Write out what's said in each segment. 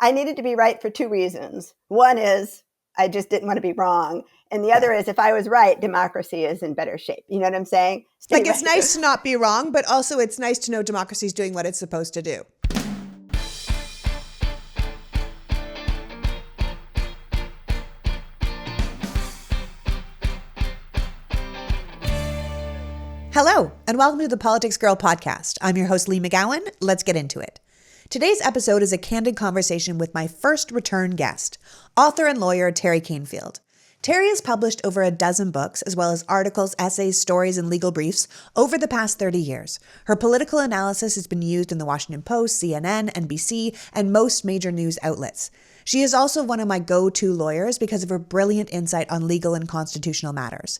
I needed to be right for two reasons. One is I just didn't want to be wrong. And the other is if I was right, democracy is in better shape. You know what I'm saying? Like, it's nice to not be wrong, but also it's nice to know democracy is doing what it's supposed to do. Hello, and welcome to the Politics Girl podcast. I'm your host, Lee McGowan. Let's get into it. Today's episode is a candid conversation with my first return guest, author and lawyer Teri Kanefield. Teri has published over a dozen books, as well as articles, essays, stories, and legal briefs over the past 30 years. Her political analysis has been used in the Washington Post, CNN, NBC, and most major news outlets. She is also one of my go-to lawyers because of her brilliant insight on legal and constitutional matters.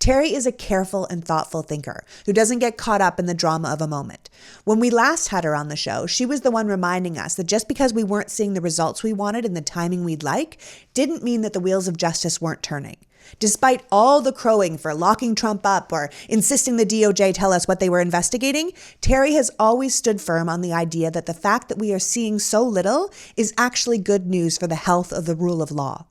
Teri is a careful and thoughtful thinker who doesn't get caught up in the drama of a moment. When we last had her on the show, she was the one reminding us that just because we weren't seeing the results we wanted in the timing we'd like, didn't mean that the wheels of justice weren't turning. Despite all the crowing for locking Trump up or insisting the DOJ tell us what they were investigating, Teri has always stood firm on the idea that the fact that we are seeing so little is actually good news for the health of the rule of law.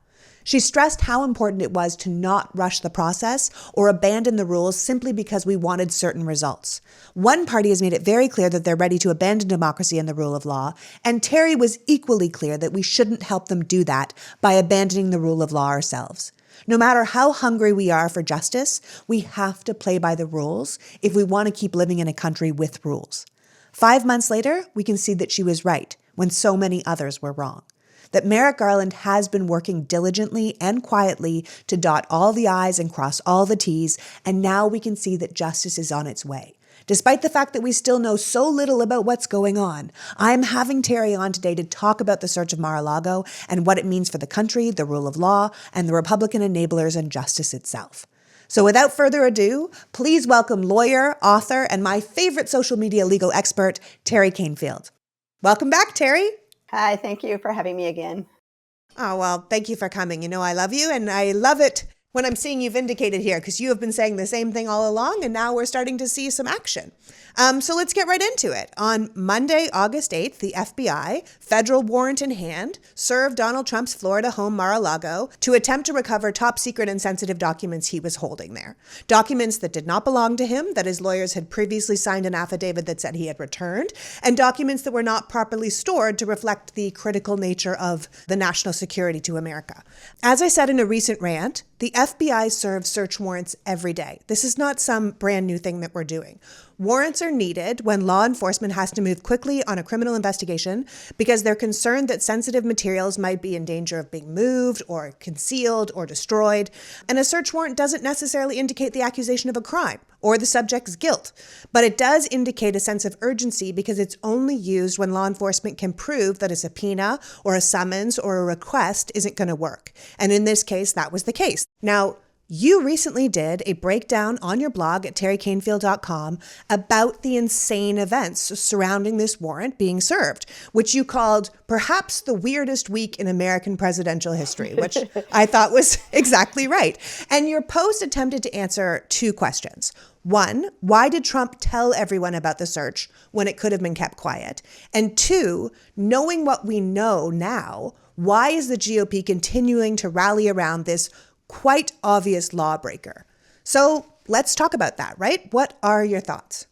She stressed how important it was to not rush the process or abandon the rules simply because we wanted certain results. One party has made it very clear that they're ready to abandon democracy and the rule of law, and Teri was equally clear that we shouldn't help them do that by abandoning the rule of law ourselves. No matter how hungry we are for justice, we have to play by the rules if we want to keep living in a country with rules. 5 months later, we can see that she was right when so many others were wrong. That Merrick Garland has been working diligently and quietly to dot all the I's and cross all the T's, and now we can see that justice is on its way. Despite the fact that we still know so little about what's going on, I'm having Teri on today to talk about the search of Mar-a-Lago and what it means for the country, the rule of law, and the Republican enablers and justice itself. So without further ado, please welcome lawyer, author, and my favorite social media legal expert, Teri Kanefield. Welcome back, Teri. Hi, thank you for having me again. Oh, well, thank you for coming. You know, I love you, and I love it when I'm seeing you vindicated here because you have been saying the same thing all along, and now we're starting to see some action. So let's get right into it. On Monday, August 8th, the FBI, federal warrant in hand, served Donald Trump's Florida home Mar-a-Lago to attempt to recover top secret and sensitive documents he was holding there. Documents that did not belong to him, that his lawyers had previously signed an affidavit that said he had returned, and documents that were not properly stored to reflect the critical nature of the national security to America. As I said in a recent rant, the FBI serves search warrants every day. This is not some brand new thing that we're doing. Warrants are needed when law enforcement has to move quickly on a criminal investigation because they're concerned that sensitive materials might be in danger of being moved or concealed or destroyed. And a search warrant doesn't necessarily indicate the accusation of a crime or the subject's guilt, but it does indicate a sense of urgency because it's only used when law enforcement can prove that a subpoena or a summons or a request isn't going to work. And in this case, that was the case. Now, you recently did a breakdown on your blog at terikanefield.com about the insane events surrounding this warrant being served, which you called perhaps the weirdest week in American presidential history, which I thought was exactly right. And your post attempted to answer two questions. One, why did Trump tell everyone about the search when it could have been kept quiet? And two, knowing what we know now, why is the GOP continuing to rally around this quite obvious lawbreaker? So let's talk about that, right? What are your thoughts?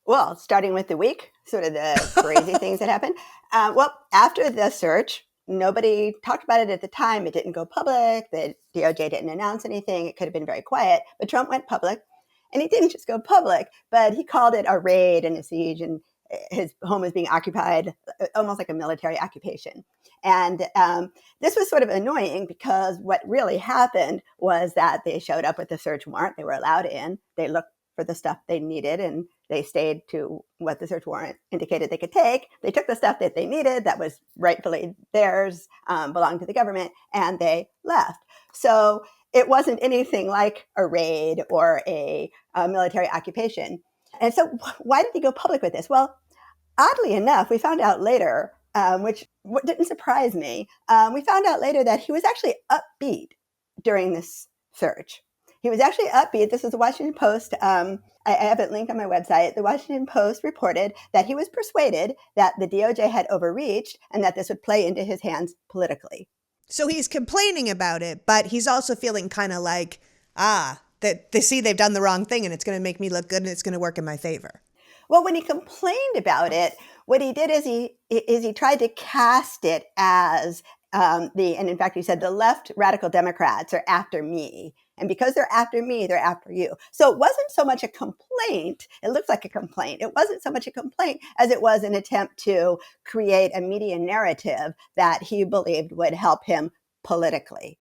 Well, starting with the week, sort of the crazy things that happened. Well, after the search, nobody talked about it at the time. It didn't go public. The DOJ didn't announce anything. It could have been very quiet, but Trump went public. And he didn't just go public, but he called it a raid and a siege, and his home was being occupied, almost like a military occupation. And this was sort of annoying because what really happened was that they showed up with the search warrant. They were allowed in. They looked for the stuff they needed, and they stayed to what the search warrant indicated they could take. They took the stuff that they needed that was rightfully theirs, belonged to the government, and they left. So it wasn't anything like a raid or a military occupation. And so why did he go public with this? Well, oddly enough, we found out later, which didn't surprise me, we found out later that he was actually upbeat during this search. He was actually upbeat. This is the Washington Post. I have it linked on my website. The Washington Post reported that he was persuaded that the DOJ had overreached and that this would play into his hands politically. So he's complaining about it, but he's also feeling kind of like, that they see they've done the wrong thing and it's going to make me look good and it's going to work in my favor. Well, when he complained about it, what he did is he tried to cast it as and in fact, he said the left radical Democrats are after me. And because they're after me, they're after you. So it wasn't so much a complaint. It looks like a complaint. It wasn't so much a complaint as it was an attempt to create a media narrative that he believed would help him politically.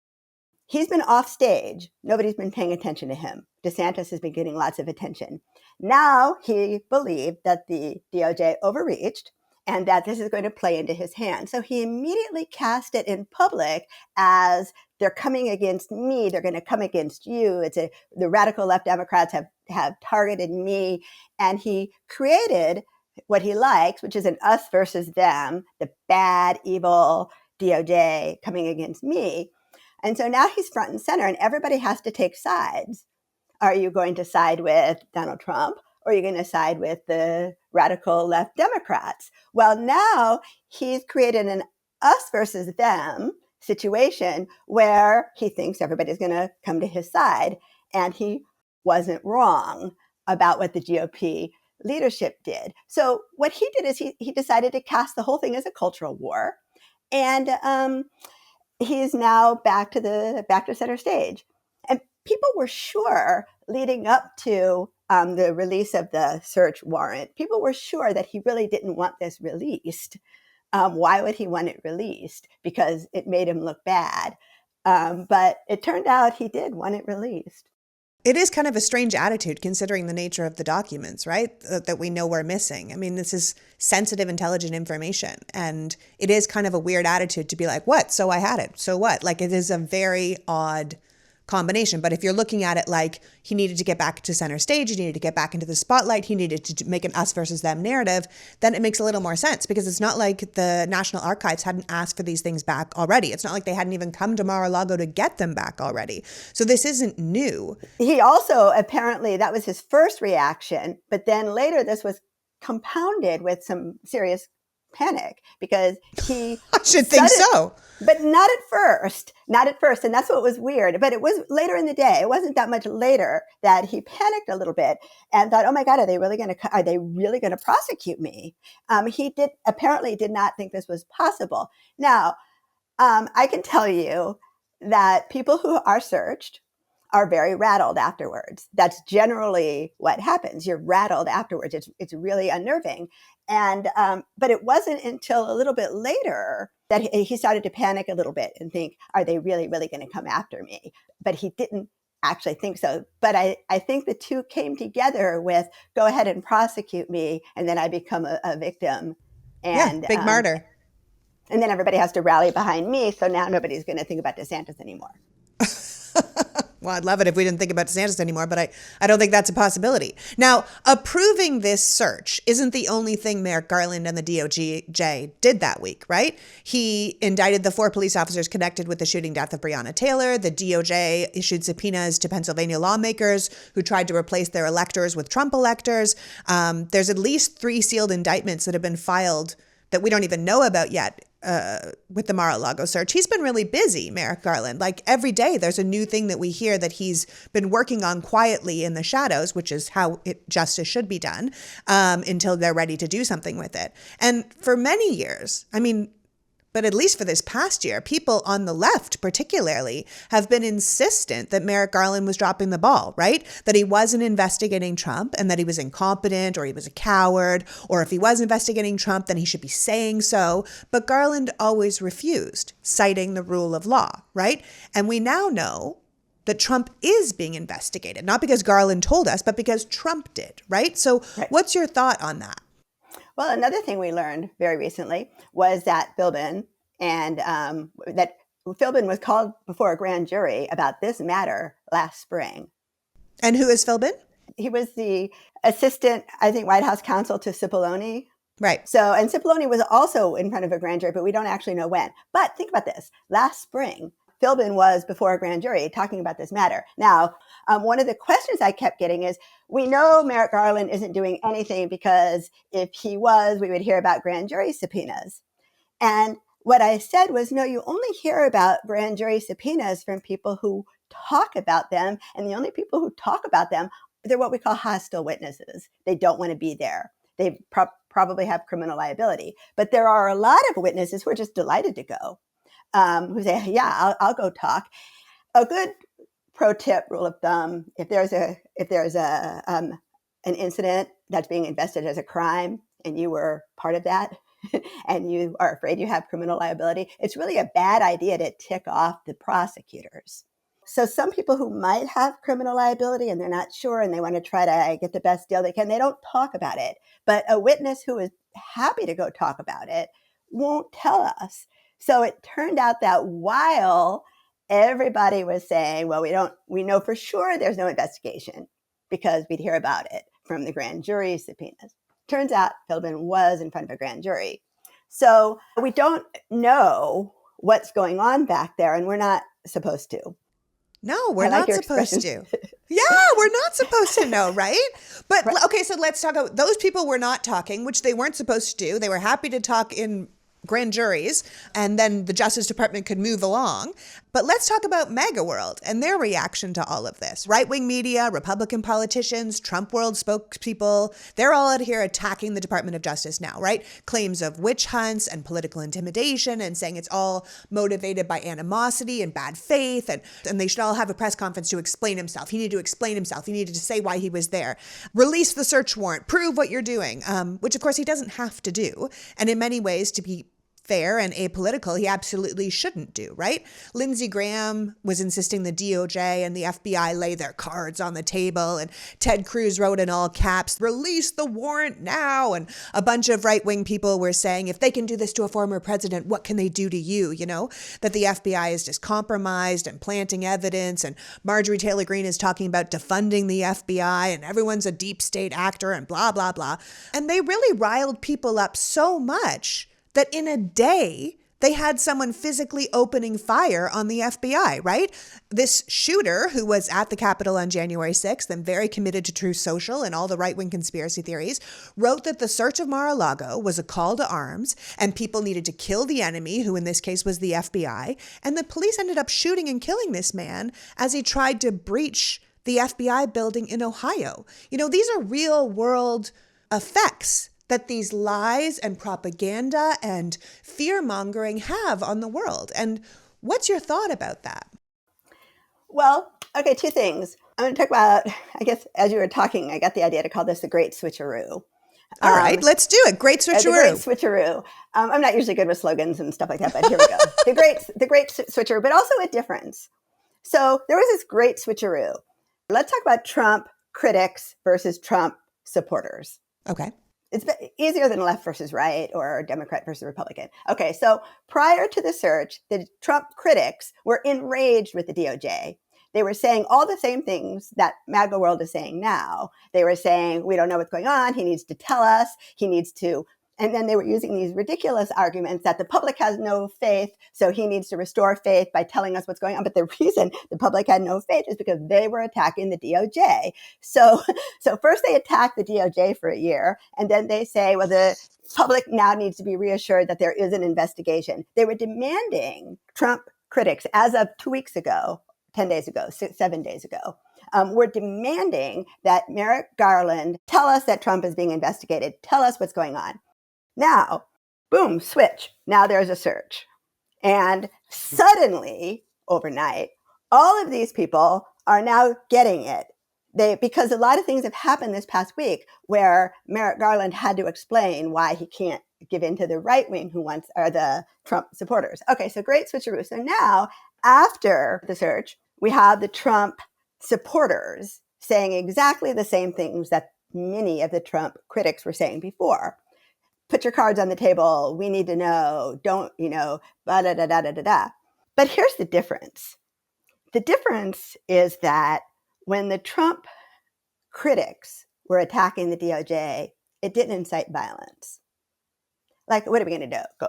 He's been off stage. Nobody's been paying attention to him. DeSantis has been getting lots of attention. Now he believed that the DOJ overreached and that this is going to play into his hands. So he immediately cast it in public as they're coming against me. They're going to come against you. The radical left Democrats have targeted me. And he created what he likes, which is an us versus them, the bad, evil DOJ coming against me. And so now he's front and center and everybody has to take sides. Are you going to side with Donald Trump or are you going to side with the radical left Democrats? Well, now he's created an us versus them situation where he thinks everybody's going to come to his side. And he wasn't wrong about what the GOP leadership did. So what he did is he decided to cast the whole thing as a cultural war. And he's now back to center stage. And people were sure leading up to the release of the search warrant, people were sure that he really didn't want this released. Why would he want it released? Because it made him look bad. But it turned out he did want it released. It is kind of a strange attitude considering the nature of the documents, right? That we know we're missing. I mean, this is sensitive, intelligent information. And it is kind of a weird attitude to be like, what? So I had it. So what? Like, it is a very odd combination. But if you're looking at it like he needed to get back to center stage, he needed to get back into the spotlight, he needed to make an us versus them narrative, then it makes a little more sense because it's not like the National Archives hadn't asked for these things back already. It's not like they hadn't even come to Mar-a-Lago to get them back already. So this isn't new. He also apparently, that was his first reaction, but then later this was compounded with some serious panic because he I should think so. But not at first. And that's what was weird. But it was later in the day. It wasn't that much later that he panicked a little bit and thought, oh my God, are they really going to prosecute me? He apparently did not think this was possible. Now, I can tell you that people who are searched are very rattled afterwards. That's generally what happens. You're rattled afterwards. It's really unnerving. And but it wasn't until a little bit later that he started to panic a little bit and think, are they really, really going to come after me? But he didn't actually think so. But I think the two came together with, go ahead and prosecute me, and then I become a victim. And big martyr. And then everybody has to rally behind me, so now nobody's going to think about DeSantis anymore. Well, I'd love it if we didn't think about DeSantis anymore, but I don't think that's a possibility. Now, approving this search isn't the only thing Merrick Garland and the DOJ did that week, right? He indicted the 4 police officers connected with the shooting death of Breonna Taylor. The DOJ issued subpoenas to Pennsylvania lawmakers who tried to replace their electors with Trump electors. There's at least 3 sealed indictments that have been filed that we don't even know about yet with the Mar-a-Lago search. He's been really busy, Merrick Garland. Like every day there's a new thing that we hear that he's been working on quietly in the shadows, which is how justice should be done, until they're ready to do something with it. And for many years, but at least for this past year, people on the left particularly have been insistent that Merrick Garland was dropping the ball, right? That he wasn't investigating Trump and that he was incompetent or he was a coward, or if he was investigating Trump, then he should be saying so. But Garland always refused, citing the rule of law, right? And we now know that Trump is being investigated, not because Garland told us, but because Trump did, right? So What's your thought on that? Well, another thing we learned very recently was that Philbin was called before a grand jury about this matter last spring. And who is Philbin? He was the assistant, I think, White House counsel to Cipollone. Right. So, and Cipollone was also in front of a grand jury, but we don't actually know when. But think about this. Last spring, Philbin was before a grand jury talking about this matter. Now, one of the questions I kept getting is, we know Merrick Garland isn't doing anything because if he was, we would hear about grand jury subpoenas. And what I said was, no, you only hear about grand jury subpoenas from people who talk about them. And the only people who talk about them, they're what we call hostile witnesses. They don't want to be there. They probably have criminal liability. But there are a lot of witnesses who are just delighted to go, who say, yeah, I'll go talk. A good pro tip, rule of thumb, if there's an incident that's being invested as a crime and you were part of that, and you are afraid you have criminal liability, it's really a bad idea to tick off the prosecutors. So some people who might have criminal liability and they're not sure and they want to try to get the best deal they can, they don't talk about it. But a witness who is happy to go talk about it won't tell us. So it turned out that while everybody was saying, well, we know for sure there's no investigation because we'd hear about it from the grand jury subpoenas. Turns out Philbin was in front of a grand jury. So we don't know what's going on back there, and we're not supposed to. No, we're not supposed to. Yeah, we're not supposed to know, right? But right. Okay, so let's talk about those people were not talking, which they weren't supposed to do. They were happy to talk in grand juries, and then the Justice Department could move along. But let's talk about MAGA world and their reaction to all of this. Right-wing media, Republican politicians, Trump world spokespeople, they're all out here attacking the Department of Justice now, right? Claims of witch hunts and political intimidation and saying it's all motivated by animosity and bad faith, and they should all have a press conference to explain himself. He needed to explain himself. He needed to say why he was there. Release the search warrant. Prove what you're doing, which of course he doesn't have to do. And in many ways, to be fair and apolitical, he absolutely shouldn't do, right? Lindsey Graham was insisting the DOJ and the FBI lay their cards on the table, and Ted Cruz wrote in all caps, release the warrant now. And a bunch of right-wing people were saying, if they can do this to a former president, what can they do to you? You know, that the FBI is just compromised and planting evidence. And Marjorie Taylor Greene is talking about defunding the FBI and everyone's a deep state actor and blah, blah, blah. And they really riled people up so much that in a day, they had someone physically opening fire on the FBI, right? This shooter who was at the Capitol on January 6th and very committed to Truth Social and all the right-wing conspiracy theories, wrote that the search of Mar-a-Lago was a call to arms and people needed to kill the enemy, who in this case was the FBI. And the police ended up shooting and killing this man as he tried to breach the FBI building in Ohio. You know, these are real world effects that these lies and propaganda and fear-mongering have on the world. And what's your thought about that? Well, okay, two things. I'm going to talk about, I guess, as you were talking, I got the idea to call this the Great Switcheroo. All right, let's do it. Great Switcheroo. The Great Switcheroo. I'm not usually good with slogans and stuff like that, but here we go. the great Switcheroo, but also a difference. So there was this Great Switcheroo. Let's talk about Trump critics versus Trump supporters. Okay. It's easier than left versus right or Democrat versus Republican. Okay, so prior to the search, the Trump critics were enraged with the DOJ. They were saying all the same things that MAGA world is saying now. They were saying, we don't know what's going on. He needs to tell us. He needs to. And then they were using these ridiculous arguments that the public has no faith, so he needs to restore faith by telling us what's going on. But the reason the public had no faith is because they were attacking the DOJ. So first they attacked the DOJ for a year, and then they say, well, the public now needs to be reassured that there is an investigation. They were demanding Trump critics, as of 2 weeks ago, 10 days ago, 7 days ago, were demanding that Merrick Garland tell us that Trump is being investigated, tell us what's going on. Now, boom, switch. Now there's a search. And suddenly, overnight, all of these people are now getting it. Because a lot of things have happened this past week where Merrick Garland had to explain why he can't give in to the right wing are the Trump supporters. Okay, so great switcheroo. So now, after the search, we have the Trump supporters saying exactly the same things that many of the Trump critics were saying before. Put your cards on the table. We need to know. Don't, da da da da da da. But here's the difference. The difference is that when the Trump critics were attacking the DOJ, it didn't incite violence. Like, what are we going to do? Go,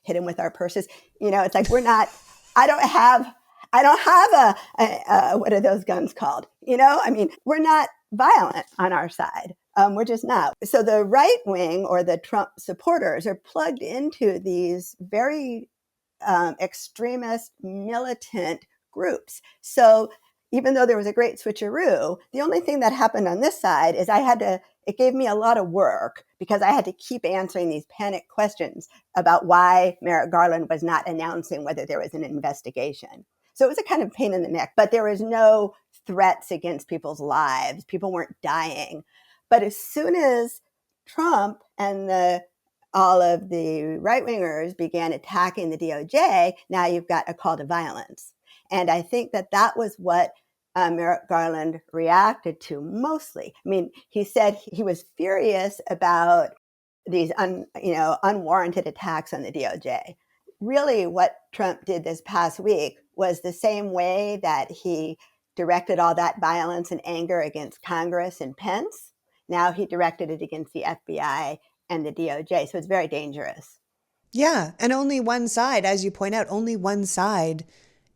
hit him with our purses? It's like I don't have I don't have what are those guns called? I mean, we're not violent on our side. We're just not. So the right wing or the Trump supporters are plugged into these very extremist, militant groups. So even though there was a great switcheroo, the only thing that happened on this side is it gave me a lot of work because I had to keep answering these panic questions about why Merrick Garland was not announcing whether there was an investigation. So it was a kind of pain in the neck, but there was no threats against people's lives. People weren't dying. But as soon as Trump and all of the right-wingers began attacking the DOJ, now you've got a call to violence. And I think that was what Merrick Garland reacted to mostly. I mean, he said he was furious about these unwarranted attacks on the DOJ. Really, what Trump did this past week was the same way that he directed all that violence and anger against Congress and Pence. Now he directed it against the FBI and the DOJ. So it's very dangerous. Yeah. And only one side, as you point out, only one side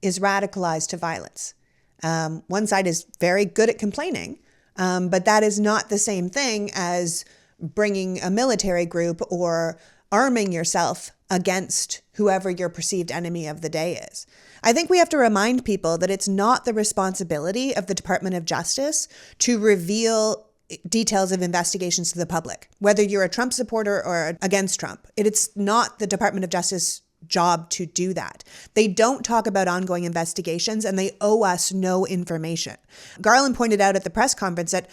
is radicalized to violence. One side is very good at complaining, but that is not the same thing as bringing a military group or arming yourself against whoever your perceived enemy of the day is. I think we have to remind people that it's not the responsibility of the Department of Justice to reveal details of investigations to the public, whether you're a Trump supporter or against Trump. It's not the Department of Justice job to do that. They don't talk about ongoing investigations and they owe us no information. Garland pointed out at the press conference that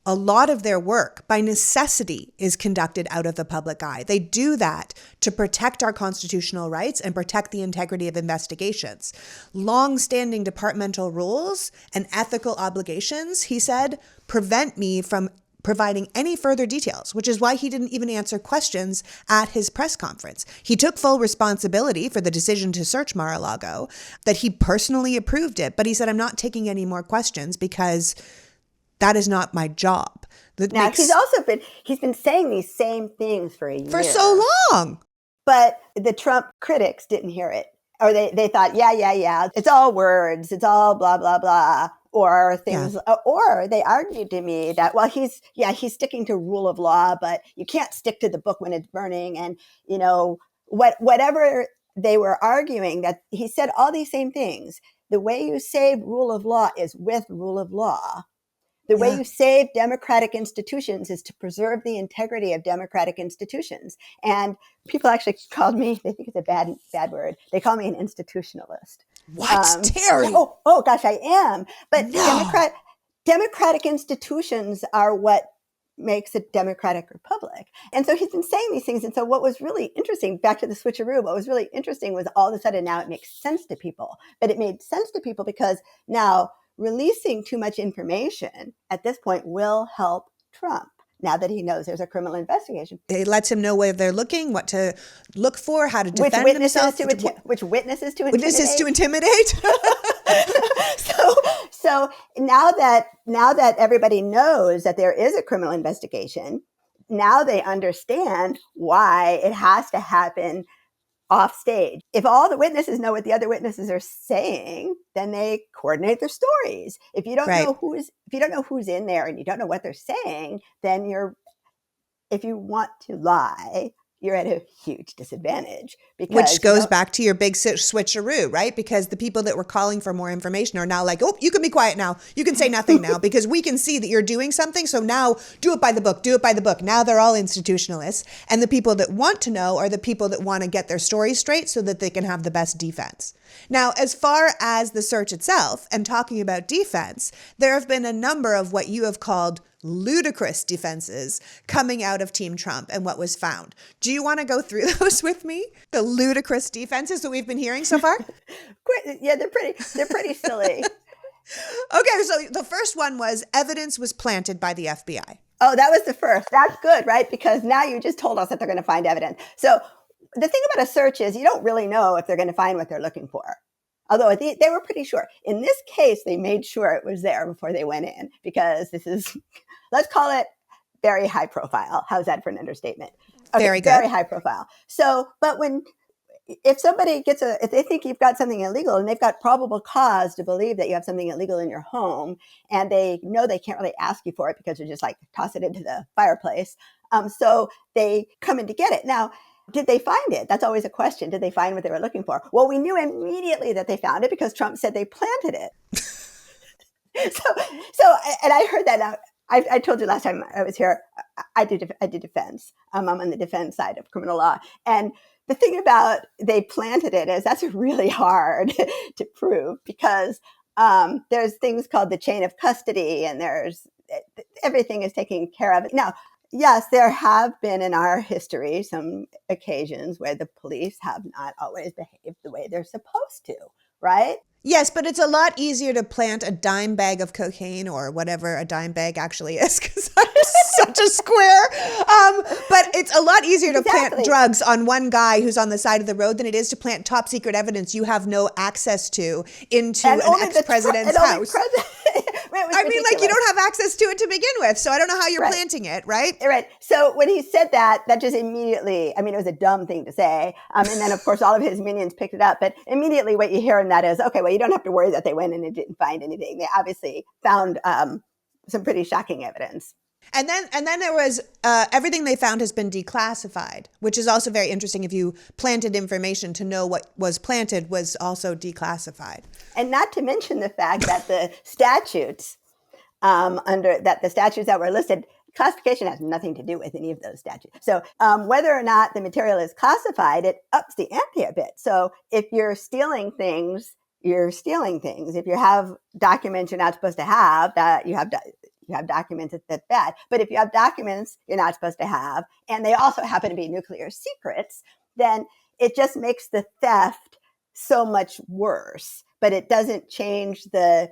a lot of their work, by necessity, is conducted out of the public eye. They do that to protect our constitutional rights and protect the integrity of investigations. Long-standing departmental rules and ethical obligations, he said, prevent me from providing any further details, which is why he didn't even answer questions at his press conference. He took full responsibility for the decision to search Mar-a-Lago, that he personally approved it, but he said, I'm not taking any more questions because that is not my job. Now, he's been saying these same things for a year. For so long. But the Trump critics didn't hear it. Or they thought, yeah, it's all words. It's all blah, blah, blah. Or things, or they argued to me that, well, he's sticking to rule of law, but you can't stick to the book when it's burning. And, whatever they were arguing, that he said all these same things. The way you save rule of law is with rule of law. The way you save democratic institutions is to preserve the integrity of democratic institutions. And people actually called me, they think it's a bad word, they call me an institutionalist. What, Teri? Oh gosh, I am. But no. Democratic institutions are what makes a democratic republic. And so he's been saying these things. And so what was really interesting, back to the switcheroo, what was really interesting was all of a sudden now it makes sense to people. But it made sense to people because now releasing too much information at this point will help Trump now that he knows there's a criminal investigation. It lets him know where they're looking, what to look for, how to defend himself. Which witnesses to intimidate. Witnesses to intimidate. So now that everybody knows that there is a criminal investigation, now they understand why it has to happen off stage. If all the witnesses know what the other witnesses are saying, then they coordinate their stories. If you don't know who's in there and you don't know what they're saying, then if you want to lie, you're at a huge disadvantage. Which goes back to your big switcheroo, right? Because the people that were calling for more information are now like, oh, you can be quiet now. You can say nothing now because we can see that you're doing something. So now do it by the book. Do it by the book. Now they're all institutionalists. And the people that want to know are the people that want to get their stories straight so that they can have the best defense. Now, as far as the search itself and talking about defense, there have been a number of what you have called ludicrous defenses coming out of Team Trump and what was found. Do you want to go through those with me? The ludicrous defenses that we've been hearing so far? Yeah, they're pretty silly. Okay, so the first one was evidence was planted by the FBI. Oh, that was the first. That's good, right? Because now you just told us that they're going to find evidence. So the thing about a search is you don't really know if they're going to find what they're looking for. Although they were pretty sure. In this case, they made sure it was there before they went in because this is, let's call it very high profile. How's that for an understatement? Okay, Very good. Very high profile. So, but when if somebody if they think you've got something illegal and they've got probable cause to believe that you have something illegal in your home, and they know they can't really ask you for it because they're just like toss it into the fireplace. So they come in to get it. Now, did they find it? That's always a question. Did they find what they were looking for? Well, we knew immediately that they found it because Trump said they planted it. And I heard that now. I told you last time I was here, I did defense. I'm on the defense side of criminal law. And the thing about they planted it is that's really hard to prove because there's things called the chain of custody, and everything is taken care of. Now, yes, there have been in our history some occasions where the police have not always behaved the way they're supposed to, right? Yes, but it's a lot easier to plant a dime bag of cocaine or whatever a dime bag actually is, because I'm such a square. But it's a lot easier to plant drugs on one guy who's on the side of the road than it is to plant top secret evidence you have no access to into an ex-president's house. I mean, like, you don't have access to it to begin with, so I don't know how you're planting it, right? Right. So when he said that just immediately, I mean, it was a dumb thing to say. And then, of course, all of his minions picked it up. But immediately what you hear in that is, okay, well, you don't have to worry that they went and didn't find anything. They obviously found some pretty shocking evidence. And then there was everything they found has been declassified, which is also very interesting. If you planted information, to know what was planted was also declassified. And not to mention the fact that the statutes the statutes that were listed, classification has nothing to do with any of those statutes. So whether or not the material is classified, it ups the ante a bit. So if you're stealing things, you're stealing things. If you have documents you're not supposed to have, that you have documents that's bad. But if you have documents you're not supposed to have, and they also happen to be nuclear secrets, then it just makes the theft so much worse. But it doesn't change the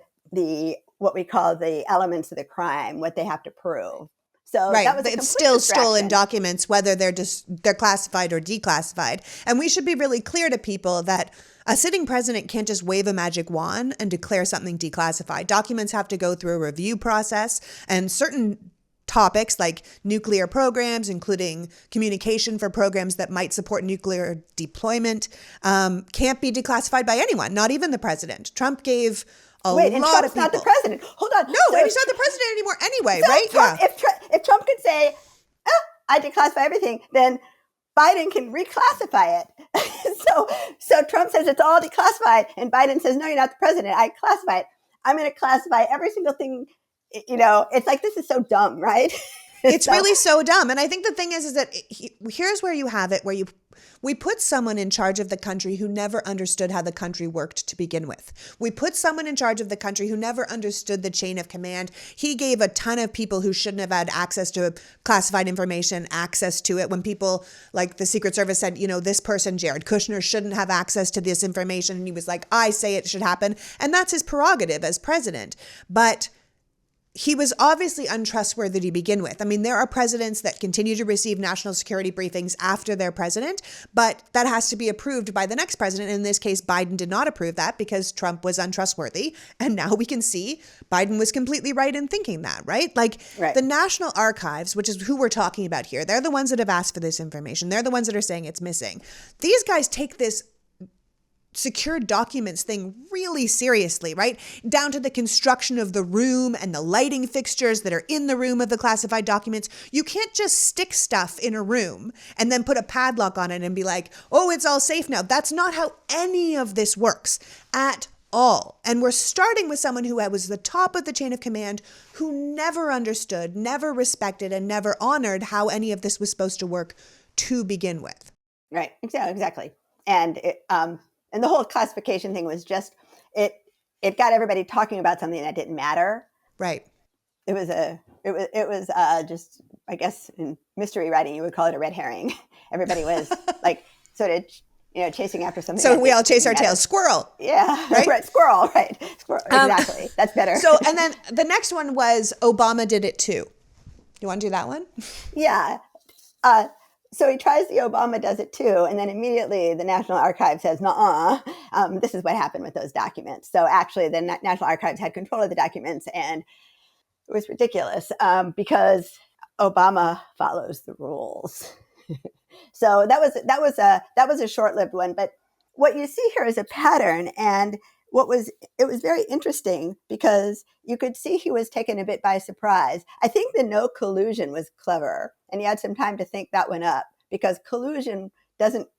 what we call the elements of the crime, what they have to prove. So that was it's still stolen documents, whether they're classified or declassified. And we should be really clear to people that a sitting president can't just wave a magic wand and declare something declassified. Documents have to go through a review process, and certain topics like nuclear programs, including communication for programs that might support nuclear deployment, can't be declassified by anyone, not even the president. Trump gave and Trump's not the president. Hold on. No, and he's not the president anymore anyway, right? Trump, if Trump could say, I declassify everything, then Biden can reclassify it. So Trump says it's all declassified, and Biden says, no, you're not the president. I classify it. I'm going to classify every single thing. You know, it's like, this is so dumb, right? It's really so dumb. And I think the thing is that here's where you have it, where we put someone in charge of the country who never understood how the country worked to begin with. We put someone in charge of the country who never understood the chain of command. He gave a ton of people who shouldn't have had access to classified information access to it. When people like the Secret Service said, you know, this person, Jared Kushner, shouldn't have access to this information. And he was like, I say it should happen. And that's his prerogative as president. But he was obviously untrustworthy to begin with. I mean, there are presidents that continue to receive national security briefings after they're president, but that has to be approved by the next president. In this case, Biden did not approve that because Trump was untrustworthy. And now we can see Biden was completely right in thinking that, right? Like the National Archives, which is who we're talking about here, they're the ones that have asked for this information. They're the ones that are saying it's missing. These guys take this secure documents thing really seriously, right? Down to the construction of the room and the lighting fixtures that are in the room of the classified documents. You can't just stick stuff in a room and then put a padlock on it and be like, oh, it's all safe now. That's not how any of this works at all. And we're starting with someone who was the top of the chain of command, who never understood, never respected, and never honored how any of this was supposed to work to begin with. Right. Exactly. And the whole classification thing was just, it got everybody talking about something that didn't matter. Right. It was just, I guess in mystery writing, you would call it a red herring. Everybody was like sort of, chasing after something. So we all chase our tails. Squirrel. Yeah. Right. Squirrel. Right. Squirrel. Exactly. That's better. So, and then the next one was Obama did it too. You want to do that one? Yeah. So he tries the Obama does it too, and then immediately the National Archives says, nuh-uh, this is what happened with those documents. So actually the National Archives had control of the documents, and it was ridiculous because Obama follows the rules. So that was a short-lived one. But what you see here is a pattern, and it was very interesting because you could see he was taken a bit by surprise. I think the no collusion was clever, and he had some time to think that one up because collusion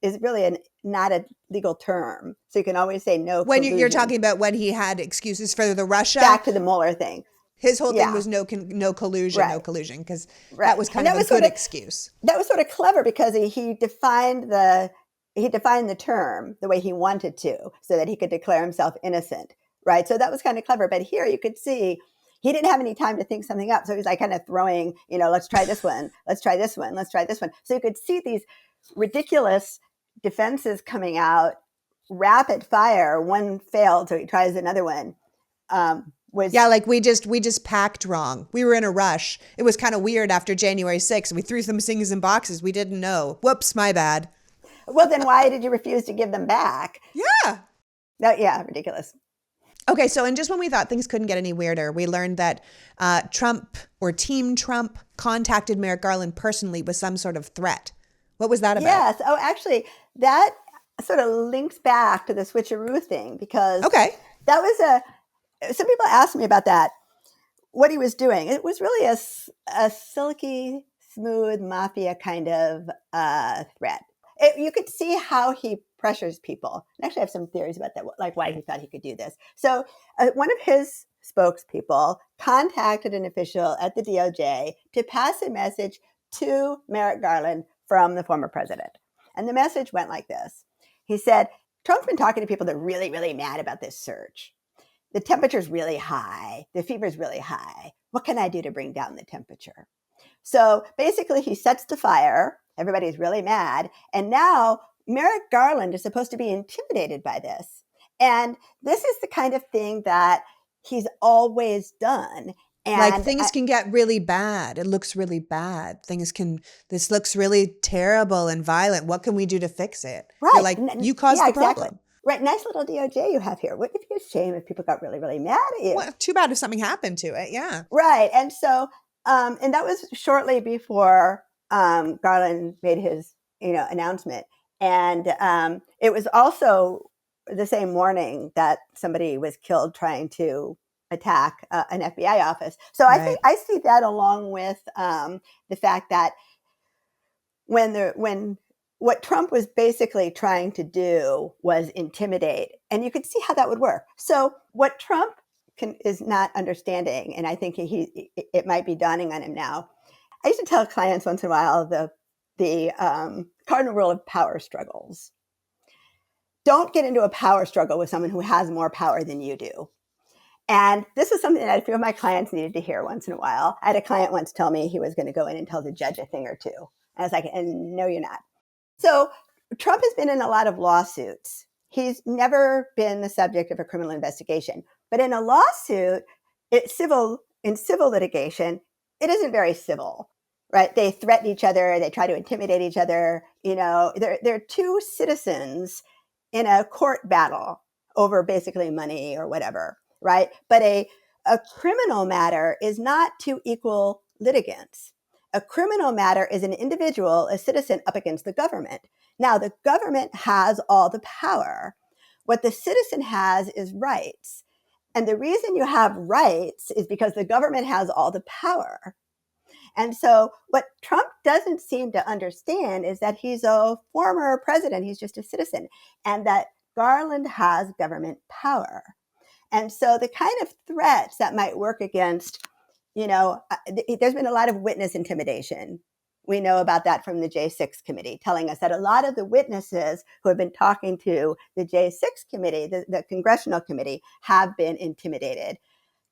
is really not a legal term. So you can always say no When collusion. you're talking about when he had excuses for the Russia, back to the Mueller thing. his whole thing Yeah. was no collusion, Right. no collusion, because Right. that was kind of a good excuse. That was sort of clever because he defined the term the way he wanted to so that he could declare himself innocent, right? So that was kind of clever. But here you could see he didn't have any time to think something up. So he's like kind of throwing, let's try this one, let's try this one, let's try this one. So you could see these ridiculous defenses coming out, rapid fire. One failed, so he tries another one. Like we just packed wrong. We were in a rush. It was kind of weird after January 6th. We threw some things in boxes we didn't know. Whoops, my bad. Well, then why did you refuse to give them back? Yeah. Yeah, ridiculous. Okay, so and just when we thought things couldn't get any weirder, we learned that Trump or Team Trump contacted Merrick Garland personally with some sort of threat. What was that about? Yes. Oh, actually, that sort of links back to the switcheroo thing because that was some people asked me about that, what he was doing. It was really a silky, smooth mafia kind of threat. You could see how he pressures people. And actually, I have some theories about that, like why he thought he could do this. So one of his spokespeople contacted an official at the DOJ to pass a message to Merrick Garland from the former president. And the message went like this. He said, Trump's been talking to people that are really, really mad about this search. The temperature's really high. The fever's really high. What can I do to bring down the temperature? So basically, he sets the fire. Everybody's really mad. And now Merrick Garland is supposed to be intimidated by this. And this is the kind of thing that he's always done. And like things can get really bad. It looks really bad. This looks really terrible and violent. What can we do to fix it? Right. You're like, you caused the problem. Exactly. Right. Nice little DOJ you have here. Wouldn't it be a shame if people got really, really mad at you? Well, too bad if something happened to it. Yeah. Right. And so, and that was shortly before Garland made his, announcement. And it was also the same morning that somebody was killed trying to attack an FBI office. So I think I see that along with the fact that when what Trump was basically trying to do was intimidate, and you could see how that would work. So what Trump is not understanding, and I think it might be dawning on him now. I used to tell clients once in a while the cardinal rule of power struggles. Don't get into a power struggle with someone who has more power than you do. And this is something that a few of my clients needed to hear once in a while. I had a client once tell me he was going to go in and tell the judge a thing or two. I was like, and no, you're not. So Trump has been in a lot of lawsuits. He's never been the subject of a criminal investigation. But in a lawsuit, in civil litigation, it isn't very civil, right? They threaten each other. They try to intimidate each other. They're two citizens in a court battle over basically money or whatever, right? But a criminal matter is not two equal litigants. A criminal matter is an individual, a citizen, up against the government. Now, the government has all the power. What the citizen has is rights. And the reason you have rights is because the government has all the power. And so what Trump doesn't seem to understand is that he's a former president. He's just a citizen. And that Garland has government power. And so the kind of threats that might work against, there's been a lot of witness intimidation. We know about that from the J6 committee, telling us that a lot of the witnesses who have been talking to the J6 committee, the congressional committee, have been intimidated.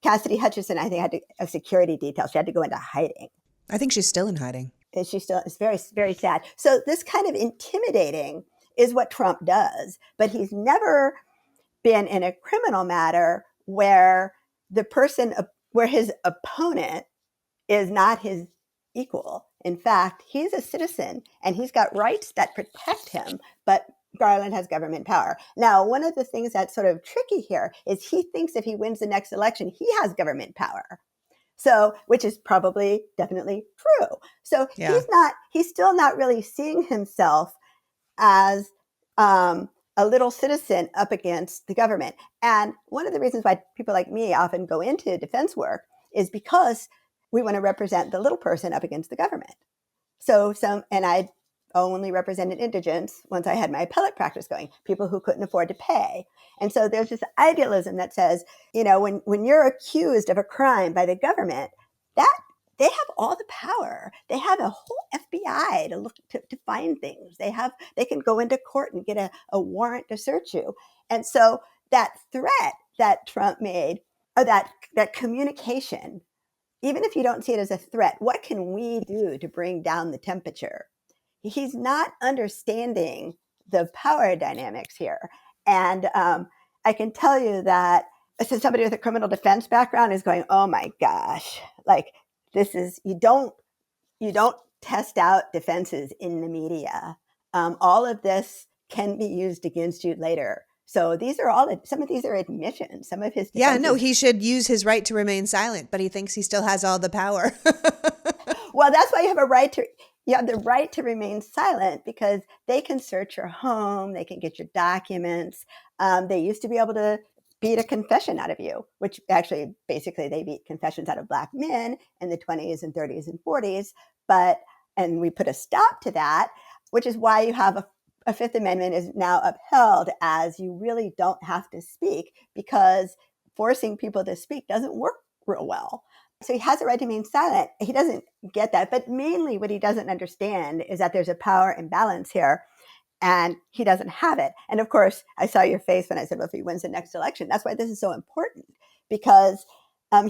Cassidy Hutchinson, I think, had a security detail. She had to go into hiding. I think she's still in hiding. And it's very, very sad. So this kind of intimidating is what Trump does, but he's never been in a criminal matter where where his opponent is not his equal. In fact, he's a citizen and he's got rights that protect him, but Garland has government power. Now, one of the things that's sort of tricky here is he thinks if he wins the next election, he has government power. So, which is probably definitely true. So Yeah. he's still not really seeing himself as a little citizen up against the government. And one of the reasons why people like me often go into defense work is because we want to represent the little person up against the government. And I only represented indigents once I had my appellate practice going, people who couldn't afford to pay. And so there's this idealism that says, when you're accused of a crime by the government, that they have all the power. They have a whole FBI to look to find things. They can go into court and get a warrant to search you. And so that threat that Trump made, or that communication, even if you don't see it as a threat, what can we do to bring down the temperature? He's not understanding the power dynamics here. And I can tell you that somebody with a criminal defense background is going, oh my gosh, like this is, you don't test out defenses in the media. All of this can be used against you later. So some of these are admissions. Some of his defenses. Yeah, no, he should use his right to remain silent, but he thinks he still has all the power. Well, that's why you have the right to remain silent, because they can search your home, they can get your documents. They used to be able to beat a confession out of you, which actually basically they beat confessions out of Black men in the 20s and 30s and 40s. And we put a stop to that, which is why you have a Fifth Amendment is now upheld as you really don't have to speak, because forcing people to speak doesn't work real well. So he has a right to remain silent. He doesn't get that. But mainly what he doesn't understand is that there's a power imbalance here, and he doesn't have it. And of course, I saw your face when I said, well, if he wins the next election, that's why this is so important, because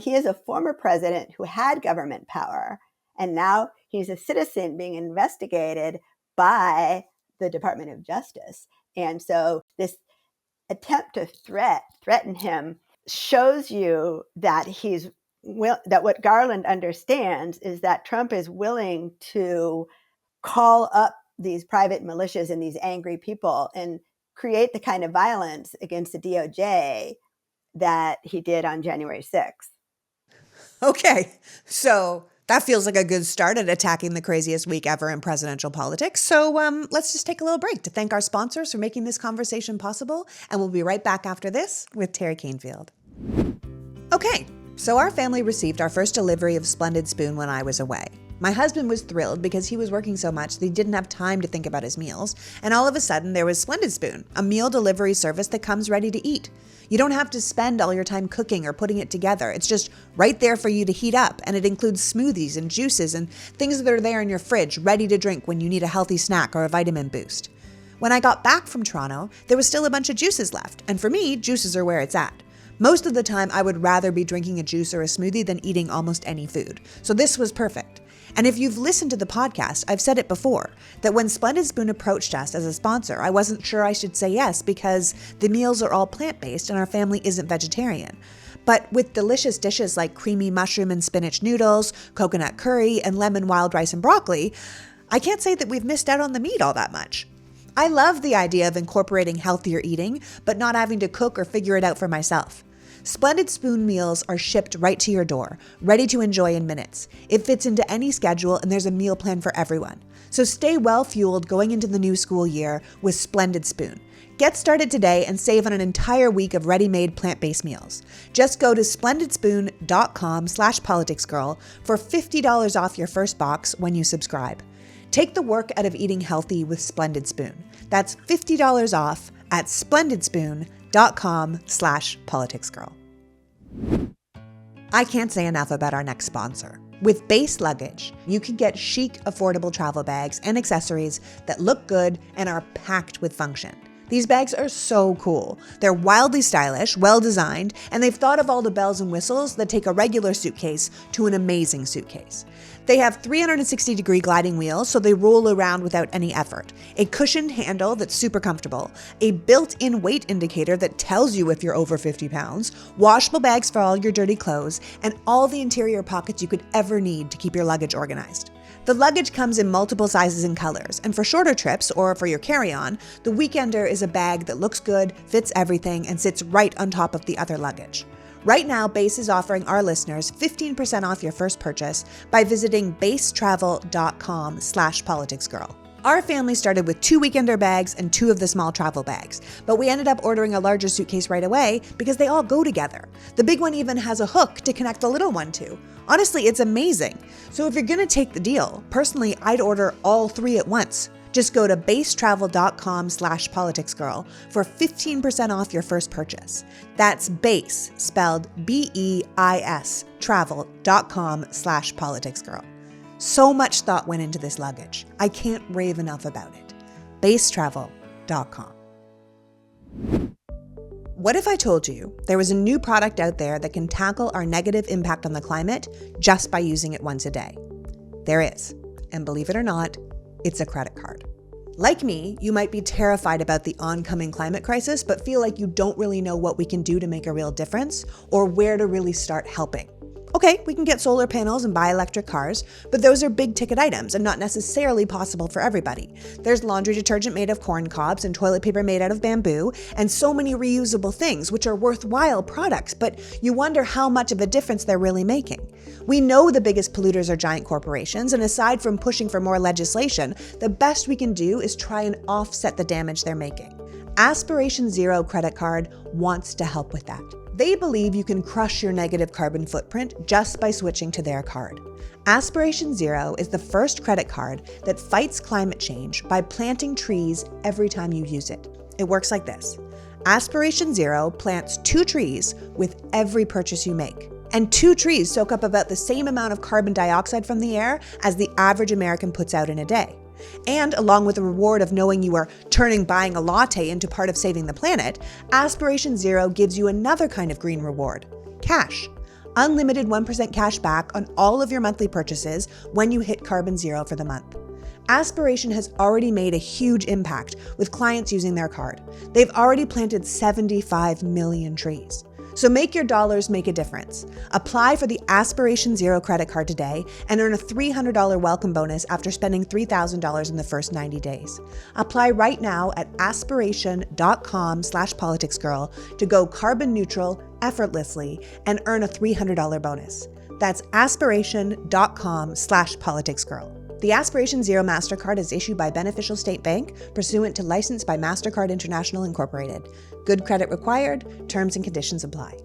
he is a former president who had government power, and now he's a citizen being investigated by the Department of Justice. And so this attempt to threaten him shows you that that what Garland understands is that Trump is willing to call up these private militias and these angry people and create the kind of violence against the DOJ that he did on January 6th. Okay, so that feels like a good start at attacking the craziest week ever in presidential politics. So let's just take a little break to thank our sponsors for making this conversation possible. And we'll be right back after this with Teri Kanefield. Okay, so our family received our first delivery of Splendid Spoon when I was away. My husband was thrilled because he was working so much that he didn't have time to think about his meals. And all of a sudden there was Splendid Spoon, a meal delivery service that comes ready to eat. You don't have to spend all your time cooking or putting it together. It's just right there for you to heat up, and it includes smoothies and juices and things that are there in your fridge, ready to drink when you need a healthy snack or a vitamin boost. When I got back from Toronto, there was still a bunch of juices left, and for me, juices are where it's at. Most of the time, I would rather be drinking a juice or a smoothie than eating almost any food, so this was perfect. And if you've listened to the podcast, I've said it before, that when Splendid Spoon approached us as a sponsor, I wasn't sure I should say yes because the meals are all plant-based and our family isn't vegetarian. But with delicious dishes like creamy mushroom and spinach noodles, coconut curry, and lemon wild rice and broccoli, I can't say that we've missed out on the meat all that much. I love the idea of incorporating healthier eating, but not having to cook or figure it out for myself. Splendid Spoon meals are shipped right to your door, ready to enjoy in minutes. It fits into any schedule and there's a meal plan for everyone. So stay well-fueled going into the new school year with Splendid Spoon. Get started today and save on an entire week of ready-made plant-based meals. Just go to splendidspoon.com/politicsgirl for $50 off your first box when you subscribe. Take the work out of eating healthy with Splendid Spoon. That's $50 off at splendidspoon.com/politicsgirl. I can't say enough about our next sponsor. With Base Luggage, you can get chic, affordable travel bags and accessories that look good and are packed with function. These bags are so cool. They're wildly stylish, well-designed, and they've thought of all the bells and whistles that take a regular suitcase to an amazing suitcase. They have 360-degree gliding wheels, so they roll around without any effort, a cushioned handle that's super comfortable, a built-in weight indicator that tells you if you're over 50 pounds, washable bags for all your dirty clothes, and all the interior pockets you could ever need to keep your luggage organized. The luggage comes in multiple sizes and colors, and for shorter trips or for your carry-on, the Weekender is a bag that looks good, fits everything, and sits right on top of the other luggage. Right now, Base is offering our listeners 15% off your first purchase by visiting basetravel.com/politicsgirl. Our family started with 2 weekender bags and 2 of the small travel bags, but we ended up ordering a larger suitcase right away because they all go together. The big one even has a hook to connect the little one to. Honestly, it's amazing. So if you're gonna take the deal, personally, I'd order all 3 at once. Just go to basetravel.com/politicsgirl for 15% off your first purchase. That's Base, spelled BEIS, travel.com/politicsgirl. So much thought went into this luggage. I can't rave enough about it. Basetravel.com. What if I told you there was a new product out there that can tackle our negative impact on the climate just by using it once a day? There is. And believe it or not, it's a credit card. Like me, you might be terrified about the oncoming climate crisis, but feel like you don't really know what we can do to make a real difference or where to really start helping. Okay, we can get solar panels and buy electric cars, but those are big ticket items and not necessarily possible for everybody. There's laundry detergent made of corn cobs and toilet paper made out of bamboo, and so many reusable things, which are worthwhile products, but you wonder how much of a difference they're really making. We know the biggest polluters are giant corporations, and aside from pushing for more legislation, the best we can do is try and offset the damage they're making. Aspiration Zero credit card wants to help with that. They believe you can crush your negative carbon footprint just by switching to their card. Aspiration Zero is the first credit card that fights climate change by planting trees every time you use it. It works like this. Aspiration Zero plants 2 trees with every purchase you make. And 2 trees soak up about the same amount of carbon dioxide from the air as the average American puts out in a day. And along with the reward of knowing you are turning buying a latte into part of saving the planet, Aspiration Zero gives you another kind of green reward: cash. Unlimited 1% cash back on all of your monthly purchases when you hit carbon zero for the month. Aspiration has already made a huge impact with clients using their card. They've already planted 75 million trees. So make your dollars make a difference. Apply for the Aspiration Zero credit card today and earn a $300 welcome bonus after spending $3,000 in the first 90 days. Apply right now at aspiration.com/politicsgirl to go carbon neutral effortlessly and earn a $300 bonus. That's aspiration.com/politicsgirl. The Aspiration Zero MasterCard is issued by Beneficial State Bank, pursuant to license by MasterCard International Incorporated. Good credit required. Terms and conditions apply.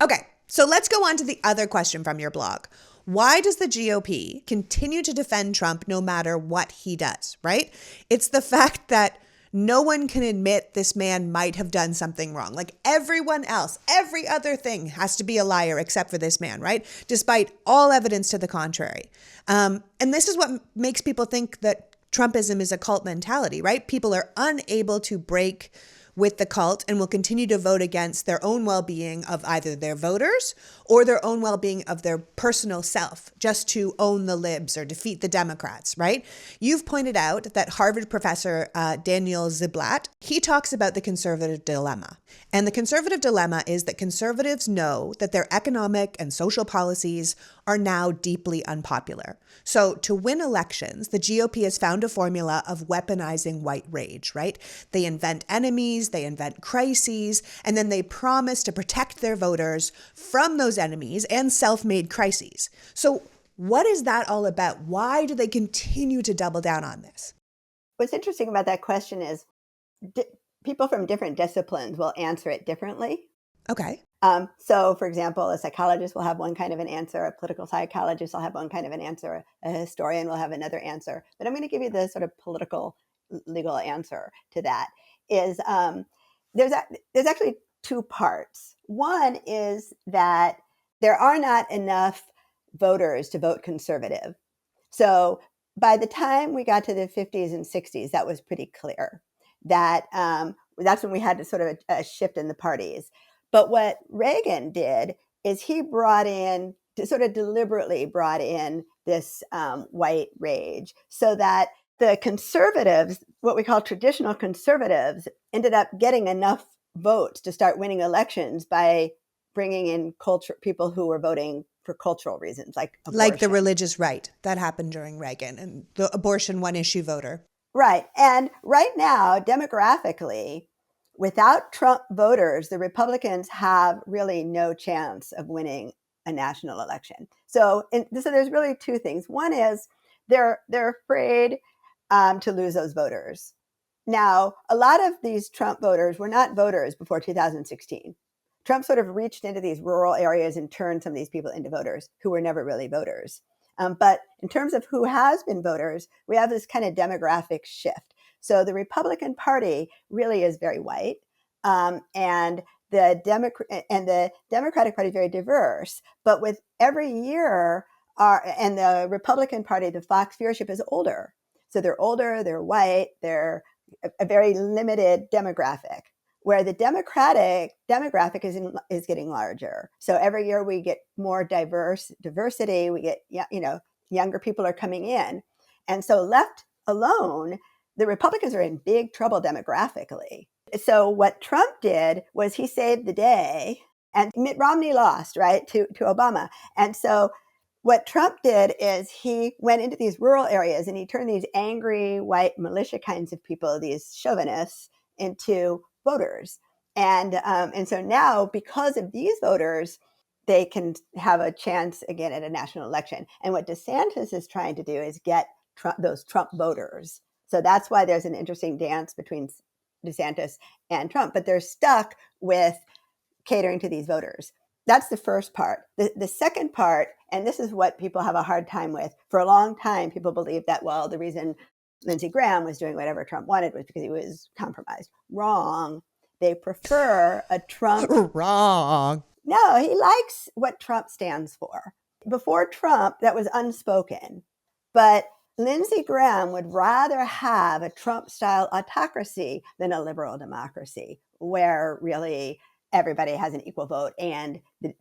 Okay, so let's go on to the other question from your blog. Why does the GOP continue to defend Trump no matter what he does, right? It's the fact that no one can admit this man might have done something wrong. Like everyone else, every other thing has to be a liar except for this man, right? Despite all evidence to the contrary. And this is what makes people think that Trumpism is a cult mentality, right? People are unable to break with the cult and will continue to vote against their own well-being of either their voters or their own well-being of their personal self, just to own the libs or defeat the Democrats, right? You've pointed out that Harvard professor Daniel Ziblatt, he talks about the conservative dilemma. And the conservative dilemma is that conservatives know that their economic and social policies are now deeply unpopular. So to win elections, the GOP has found a formula of weaponizing white rage, right? They invent enemies, they invent crises, and then they promise to protect their voters from those enemies and self-made crises. So what is that all about? Why do they continue to double down on this? What's interesting about that question is people from different disciplines will answer it differently. Okay. So, for example, a psychologist will have one kind of an answer, a political psychologist will have one kind of an answer, a historian will have another answer. But I'm going to give you the sort of political, legal answer to that. Is there's actually 2 parts. One is that there are not enough voters to vote conservative. So by the time we got to the 50s and 60s, that was pretty clear. That that's when we had sort of a shift in the parties. But what Reagan did is he deliberately brought in this white rage so that the conservatives, what we call traditional conservatives, ended up getting enough votes to start winning elections by bringing in people who were voting for cultural reasons, like abortion. Like the religious right. That happened during Reagan and the abortion one-issue voter. Right. And right now, demographically, without Trump voters, the Republicans have really no chance of winning a national election. So there's really two things. One is they're afraid to lose those voters. Now, a lot of these Trump voters were not voters before 2016. Trump sort of reached into these rural areas and turned some of these people into voters who were never really voters. But in terms of who has been voters, we have this kind of demographic shift. So the Republican Party really is very white, and the Democratic Party is very diverse. But with every year, and the Republican Party, the Fox viewership is older. So they're older, they're white, they're a very limited demographic, where the Democratic demographic is getting larger. So every year we get more diversity. We get, younger people are coming in. And so left alone, the Republicans are in big trouble demographically. So what Trump did was he saved the day, and Mitt Romney lost, right, to Obama. And so what Trump did is he went into these rural areas and he turned these angry white militia kinds of people, these chauvinists, into voters. And so now, because of these voters, they can have a chance again at a national election. And what DeSantis is trying to do is get those Trump voters. So that's why there's an interesting dance between DeSantis and Trump, but they're stuck with catering to these voters. That's the first part. The second part, and this is what people have a hard time with, for a long time, people believed that, well, the reason Lindsey Graham was doing whatever Trump wanted was because he was compromised. Wrong. They prefer a Trump. Wrong. No, he likes what Trump stands for. Before Trump, that was unspoken. But Lindsey Graham would rather have a Trump-style autocracy than a liberal democracy, where really everybody has an equal vote, and the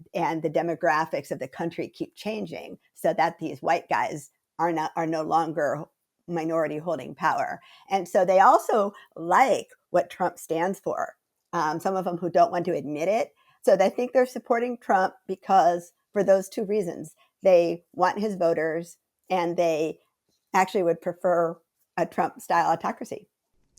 demographics of the country keep changing, so that these white guys are no longer minority holding power. And so they also like what Trump stands for. Some of them who don't want to admit it. So they think they're supporting Trump because, for those two reasons, they want his voters, and they actually would prefer a Trump-style autocracy.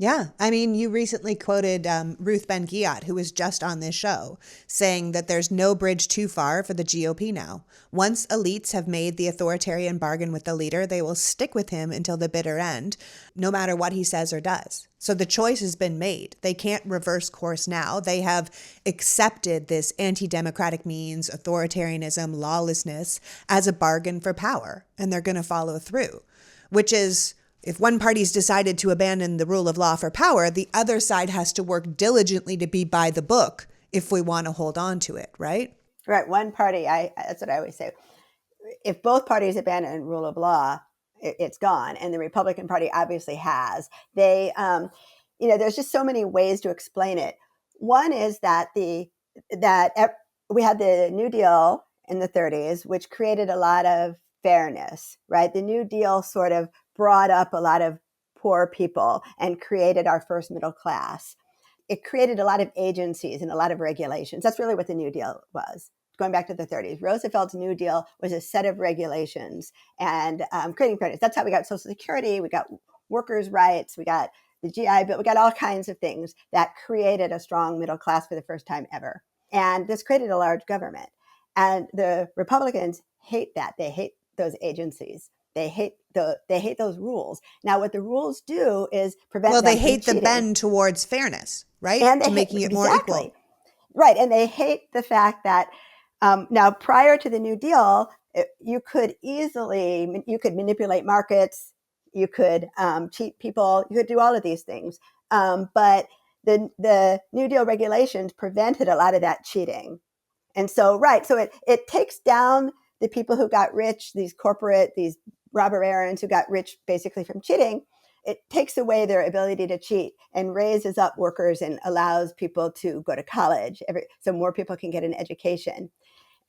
Yeah. I mean, you recently quoted Ruth Ben-Ghiat, who was just on this show, saying that there's no bridge too far for the GOP now. Once elites have made the authoritarian bargain with the leader, they will stick with him until the bitter end, no matter what he says or does. So the choice has been made. They can't reverse course now. They have accepted this anti-democratic means, authoritarianism, lawlessness, as a bargain for power, and they're going to follow through, which is, if one party's decided to abandon the rule of law for power, the other side has to work diligently to be by the book if we want to hold on to it, right? Right. One party, that's what I always say. If both parties abandon rule of law, it's gone. And the Republican Party obviously has. They, there's just so many ways to explain it. One is that we had the New Deal in the 30s, which created a lot of fairness, right? The New Deal sort of brought up a lot of poor people and created our first middle class. It created a lot of agencies and a lot of regulations. That's really what the New Deal was, going back to the 30s. Roosevelt's New Deal was a set of regulations and creating fairness. That's how we got Social Security, we got workers' rights, we got the GI Bill, we got all kinds of things that created a strong middle class for the first time ever. And this created a large government. And the Republicans hate that. They hate those agencies. They hate those rules. Now, what the rules do is prevent them from cheating. Well, they hate the bend towards fairness, right? And to making it more equal. Right. And they hate the fact that now, prior to the New Deal, you could manipulate markets, you could cheat people, you could do all of these things. But the New Deal regulations prevented a lot of that cheating. And so, so it takes down the people who got rich, these robber barons who got rich basically from cheating. It takes away their ability to cheat and raises up workers and allows people to go to college, so more people can get an education.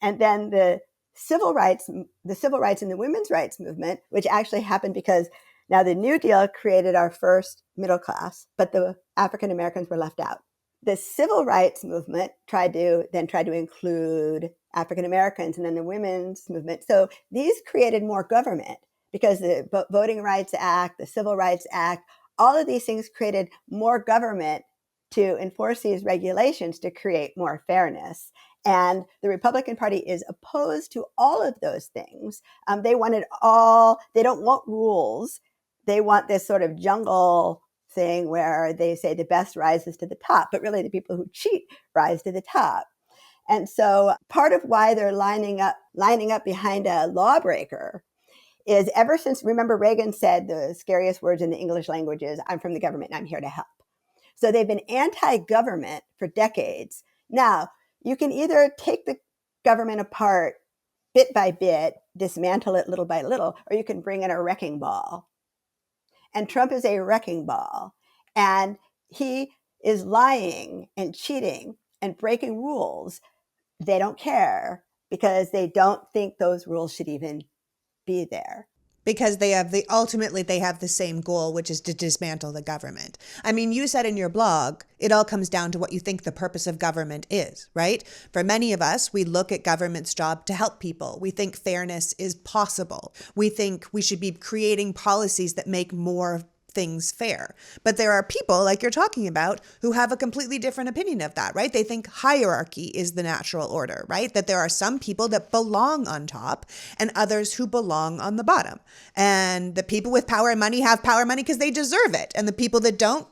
And then the civil rights and the women's rights movement, which actually happened because now the New Deal created our first middle class, but the African Americans were left out. The civil rights movement tried to include African Americans, and then the women's movement. So these created more government because the Voting Rights Act, the Civil Rights Act, all of these things created more government to enforce these regulations to create more fairness. And the Republican Party is opposed to all of those things. They don't want rules. They want this sort of jungle thing where they say the best rises to the top, but really the people who cheat rise to the top. And so part of why they're lining up behind a lawbreaker is ever since, remember, Reagan said the scariest words in the English language is, "I'm from the government and I'm here to help." So they've been anti-government for decades. Now, you can either take the government apart bit by bit, dismantle it little by little, or you can bring in a wrecking ball. And Trump is a wrecking ball. And he is lying and cheating and breaking rules. They don't care because they don't think those rules should even be there. Because ultimately they have the same goal, which is to dismantle the government. I mean, you said in your blog, it all comes down to what you think the purpose of government is, right? For many of us, we look at government's job to help people. We think fairness is possible. We think we should be creating policies that make more things fair. But there are people like you're talking about who have a completely different opinion of that, right? They think hierarchy is the natural order, right? That there are some people that belong on top and others who belong on the bottom. And the people with power and money have power and money because they deserve it. And the people that don't.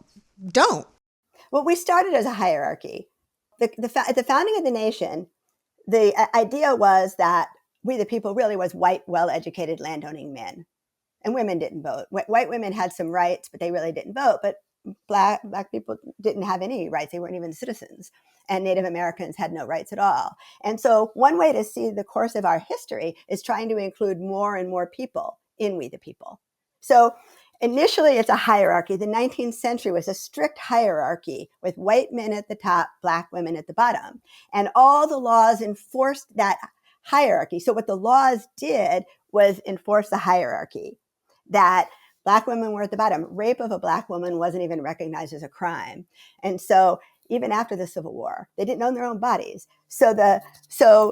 Well, we started as a hierarchy. At the founding of the nation, the idea was that we, the people, really was white, well-educated, landowning men. And women didn't vote. White women had some rights, but they really didn't vote. But black people didn't have any rights. They weren't even citizens. And Native Americans had no rights at all. And so one way to see the course of our history is trying to include more and more people in We the People. So initially, it's a hierarchy. The 19th century was a strict hierarchy with white men at the top, black women at the bottom. And all the laws enforced that hierarchy. So what the laws did was enforce the hierarchy, that black women were at the bottom. Rape of a black woman wasn't even recognized as a crime. And so even after the Civil War, they didn't own their own bodies. So the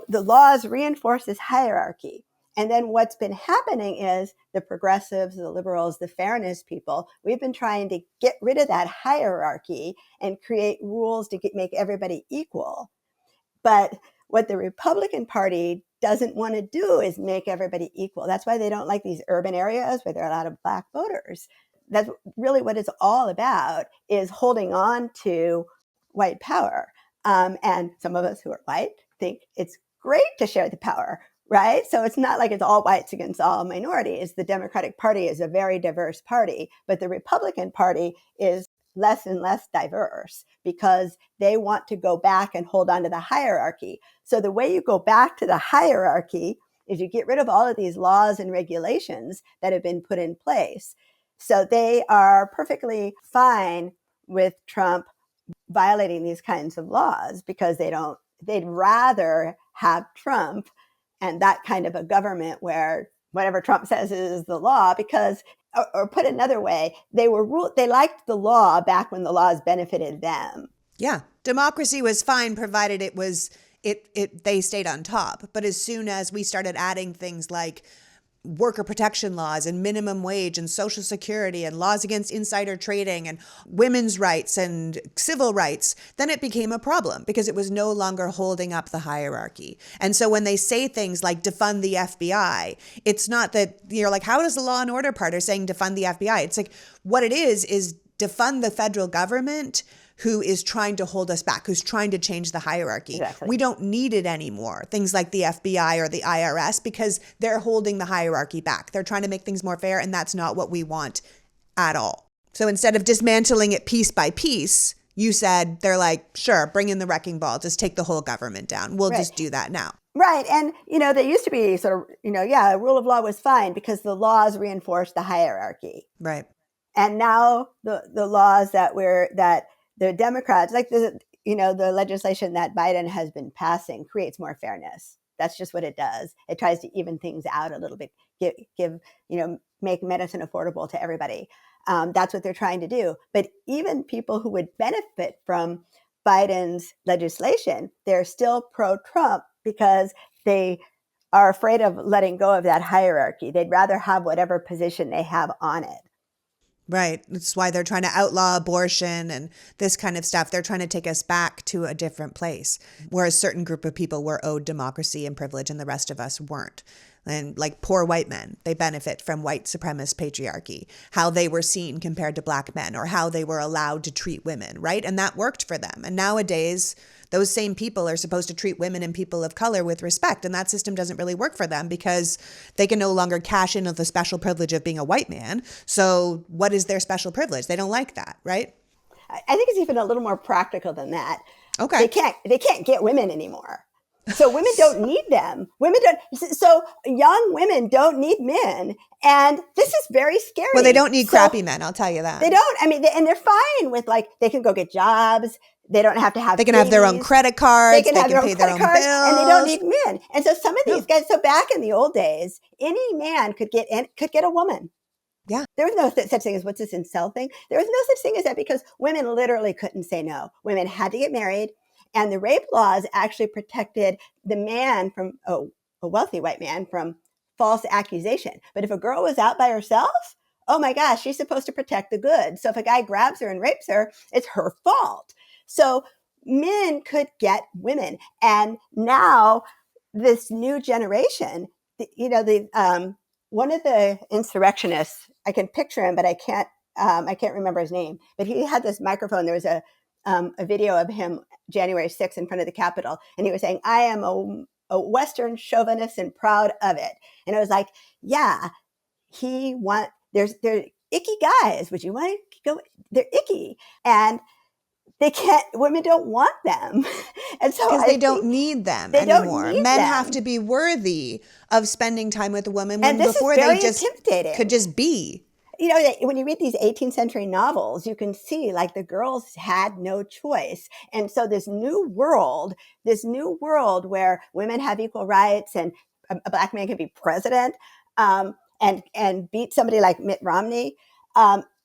laws reinforce this hierarchy. And then what's been happening is the progressives, the liberals, the fairness people, we've been trying to get rid of that hierarchy and create rules to make everybody equal. But what the Republican Party doesn't want to do is make everybody equal. That's why they don't like these urban areas where there are a lot of black voters. That's really what it's all about, is holding on to white power. And some of us who are white think it's great to share the power, right? So it's not like it's all whites against all minorities. The Democratic Party is a very diverse party, but the Republican Party is less and less diverse because they want to go back and hold on to the hierarchy. So the way you go back to the hierarchy is you get rid of all of these laws and regulations that have been put in place. So they are perfectly fine with Trump violating these kinds of laws because they'd rather have Trump and that kind of a government where whatever Trump says is the law, because, or put another way, they liked the law back when the laws benefited them. Yeah. Democracy was fine provided they stayed on top. But as soon as we started adding things like worker protection laws and minimum wage and social security and laws against insider trading and women's rights and civil rights, then it became a problem because it was no longer holding up the hierarchy. And so when they say things like defund the FBI, it's not that you're like, how does the law and order part are saying defund the FBI? It's like, what it is defund the federal government who is trying to hold us back, who's trying to change the hierarchy. Exactly. We don't need it anymore. Things like the FBI or the IRS, because they're holding the hierarchy back. They're trying to make things more fair, and that's not what we want at all. So instead of dismantling it piece by piece, you said they're like, sure, bring in the wrecking ball. Just take the whole government down. We'll just do that now. Right. And, they used to be sort of, rule of law was fine because the laws reinforced the hierarchy. Right. And now the laws that the Democrats, like the legislation that Biden has been passing creates more fairness. That's just what it does. It tries to even things out a little bit, make medicine affordable to everybody. That's what they're trying to do. But even people who would benefit from Biden's legislation, they're still pro-Trump because they are afraid of letting go of that hierarchy. They'd rather have whatever position they have on it. Right. That's why they're trying to outlaw abortion and this kind of stuff. They're trying to take us back to a different place where a certain group of people were owed democracy and privilege and the rest of us weren't. And like poor white men, they benefit from white supremacist patriarchy, how they were seen compared to black men or how they were allowed to treat women, right? And that worked for them. And nowadays, those same people are supposed to treat women and people of color with respect. And that system doesn't really work for them because they can no longer cash in on the special privilege of being a white man. So what is their special privilege? They don't like that, right? I think it's even a little more practical than that. Okay. They can't get women anymore. So women don't need them. So young women don't need men. And this is very scary. Well, they don't need crappy men, I'll tell you that. They don't. I mean, and they're fine with like, they can go get jobs. They don't have to have They can have their own credit cards. They can have their own pay their own credit cards, bills. and they don't need men. And so some of these guys, so back in the old days, any man could get a woman. Yeah. There was no such thing as what's this incel thing. There was no such thing as that because women literally couldn't say no. Women had to get married. And the rape laws actually protected the man from, a wealthy white man from false accusation. But if a girl was out by herself, oh my gosh, she's supposed to protect the good. So if a guy grabs her and rapes her, it's her fault. So men could get women. And now this new generation, one of the insurrectionists, I can picture him, but I can't remember his name. But he had this microphone. There was a video of him January 6th in front of the Capitol, and he was saying, "I am a Western chauvinist and proud of it." And I was like, "Yeah, they're icky guys. Would you want to go? They're icky, and they can't. Women don't want them, and so because they don't need them anymore. Men them. have to be worthy of spending time with a woman and this before is very they just intimidating. Could just be. You know, when you read these 18th century novels, you can see like the girls had no choice. And so this new world where women have equal rights and a black man can be president and beat somebody like Mitt Romney,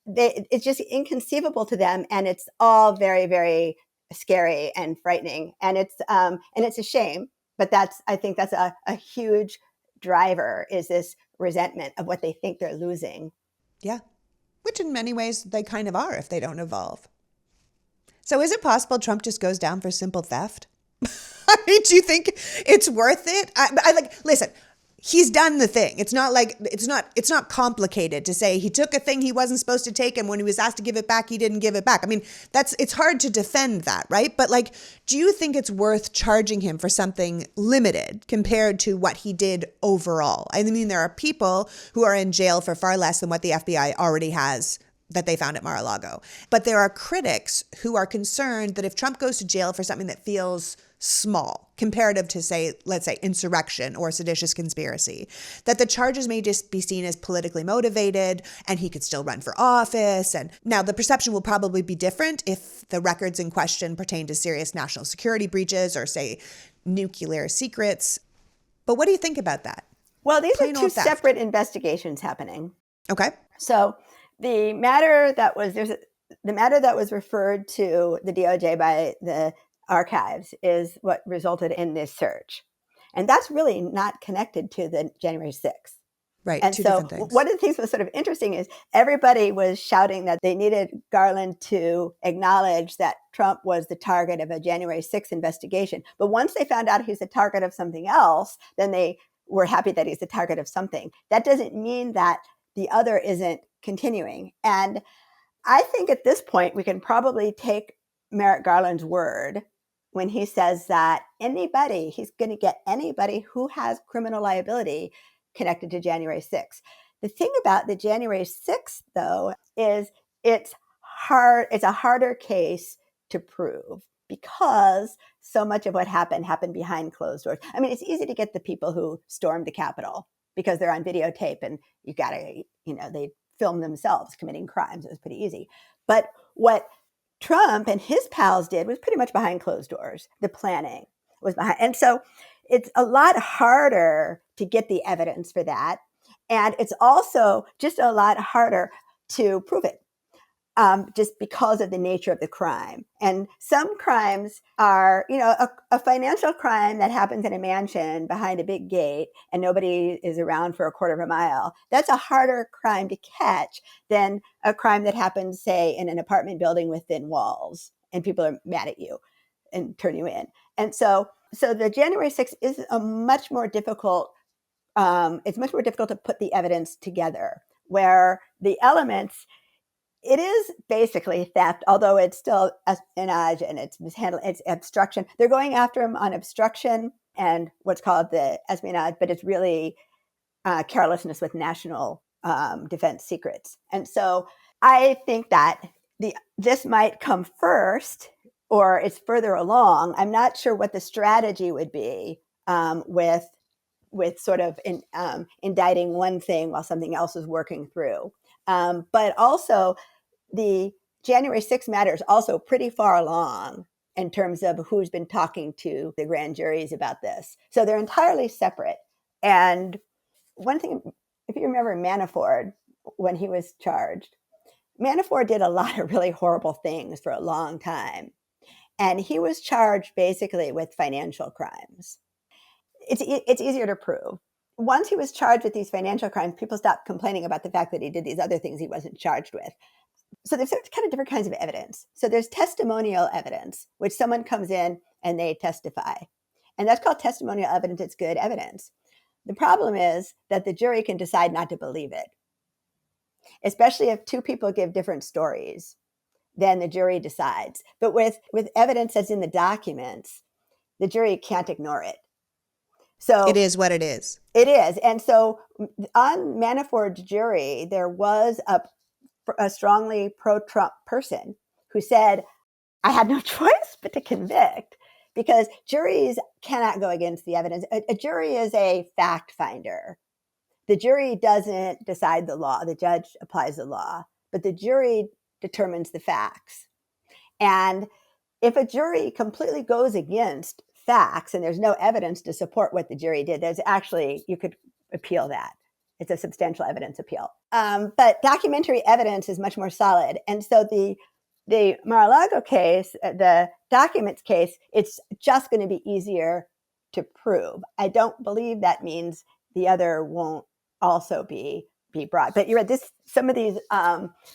it's just inconceivable to them. And it's all very, very scary and frightening. And it's a shame. But I think that's a huge driver, is this resentment of what they think they're losing. Yeah, which in many ways they kind of are if they don't evolve. So is it possible Trump just goes down for simple theft? I mean, do you think it's worth it? Listen, he's done the thing. It's not complicated to say he took a thing he wasn't supposed to take, and when he was asked to give it back, he didn't give it back. I mean, it's hard to defend that, right? But like, do you think it's worth charging him for something limited compared to what he did overall? I mean, there are people who are in jail for far less than what the FBI already has that they found at Mar-a-Lago. But there are critics who are concerned that if Trump goes to jail for something that feels small comparative to, say, let's say insurrection or seditious conspiracy, that the charges may just be seen as politically motivated and he could still run for office. And now the perception will probably be different if the records in question pertain to serious national security breaches or, say, nuclear secrets. But what do you think about that? Well, these are two separate investigations happening. Okay. So the matter that was referred to the DOJ by the archives is what resulted in this search. And that's really not connected to the January 6th. Right. And so one of the things that was sort of interesting is everybody was shouting that they needed Garland to acknowledge that Trump was the target of a January 6th investigation. But once they found out he's the target of something else, then they were happy that he's the target of something. That doesn't mean that the other isn't continuing. And I think at this point, we can probably take Merrick Garland's word when he says that he's going to get anybody who has criminal liability connected to January 6th. The thing about the January 6th, though, is it's a harder case to prove because so much of what happened behind closed doors. I mean, it's easy to get the people who stormed the Capitol because they're on videotape and they film themselves committing crimes. It was pretty easy. But what Trump and his pals did was pretty much behind closed doors. The planning was behind. And so it's a lot harder to get the evidence for that. And it's also just a lot harder to prove it. just because of the nature of the crime. And some crimes are, a financial crime that happens in a mansion behind a big gate and nobody is around for a quarter of a mile. That's a harder crime to catch than a crime that happens, say, in an apartment building with thin walls and people are mad at you and turn you in. And so the January 6th is a much more difficult, it's much more difficult to put the evidence together, where the elements, it is basically theft, although it's still espionage and it's mishandling, it's obstruction. They're going after him on obstruction and what's called the espionage, but it's really carelessness with national defense secrets. And so I think that this might come first, or it's further along. I'm not sure what the strategy would be with sort of indicting one thing while something else is working through. But also, the January 6th matter is also pretty far along in terms of who's been talking to the grand juries about this. So they're entirely separate. And one thing, if you remember Manafort, when he was charged, Manafort did a lot of really horrible things for a long time. And he was charged basically with financial crimes. It's easier to prove. Once he was charged with these financial crimes, people stopped complaining about the fact that he did these other things he wasn't charged with. So there's kind of different kinds of evidence. So there's testimonial evidence, which someone comes in and they testify. And that's called testimonial evidence. It's good evidence. The problem is that the jury can decide not to believe it, especially if two people give different stories. Then the jury decides. But with evidence that's in the documents, the jury can't ignore it. So it is what it is. It is. And so on Manafort's jury, there was a strongly pro-Trump person who said, I had no choice but to convict, because juries cannot go against the evidence. A jury is a fact finder. The jury doesn't decide the law. The judge applies the law, but the jury determines the facts. And if a jury completely goes against facts and there's no evidence to support what the jury did, you could appeal that. It's a substantial evidence appeal. But documentary evidence is much more solid. And so the Mar-a-Lago case, the documents case, it's just going to be easier to prove. I don't believe that means the other won't also be brought. But you're right, some of these,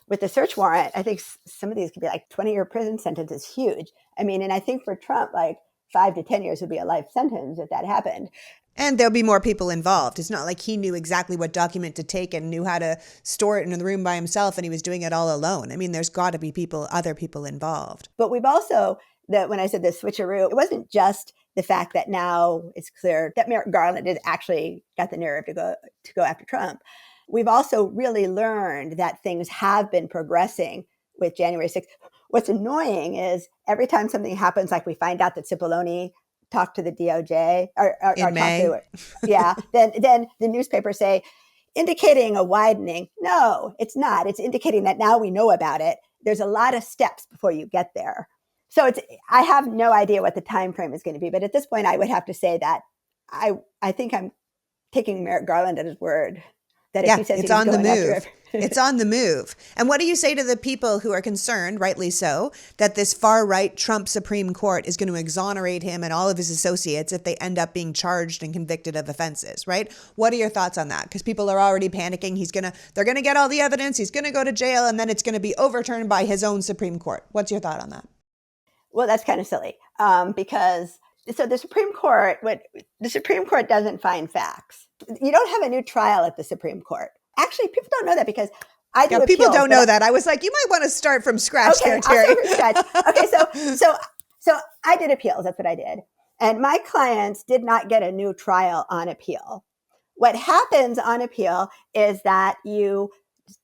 with the search warrant, I think some of these could be like 20-year prison sentence is huge. I mean, and I think for Trump, like 5 to 10 years would be a life sentence if that happened. And there'll be more people involved. It's not like he knew exactly what document to take and knew how to store it in the room by himself and he was doing it all alone. I mean, there's got to be other people involved. But we've also, when I said the switcheroo, it wasn't just the fact that now it's clear that Merrick Garland has actually got the nerve to go after Trump. We've also really learned that things have been progressing with January 6th. What's annoying is every time something happens, like we find out that Cipollone talked to the DOJ or in May. Then the newspapers say, indicating a widening. No, it's not. It's indicating that now we know about it. There's a lot of steps before you get there. So I have no idea what the time frame is going to be. But at this point, I would have to say that I think I'm taking Merrick Garland at his word. That if he says it's on the move. It's on the move. And what do you say to the people who are concerned, rightly so, that this far-right Trump Supreme Court is going to exonerate him and all of his associates if they end up being charged and convicted of offenses, right? What are your thoughts on that? Because people are already panicking. They're going to get all the evidence. He's going to go to jail, and then it's going to be overturned by his own Supreme Court. What's your thought on that? Well, that's kind of silly because the Supreme Court doesn't find facts. You don't have a new trial at the Supreme Court. Actually, people don't know that because I do appeals. People don't know that. I was like, you might want to start from scratch there, Teri. I'll start from scratch. Okay, so I did appeals. That's what I did. And my clients did not get a new trial on appeal. What happens on appeal is that you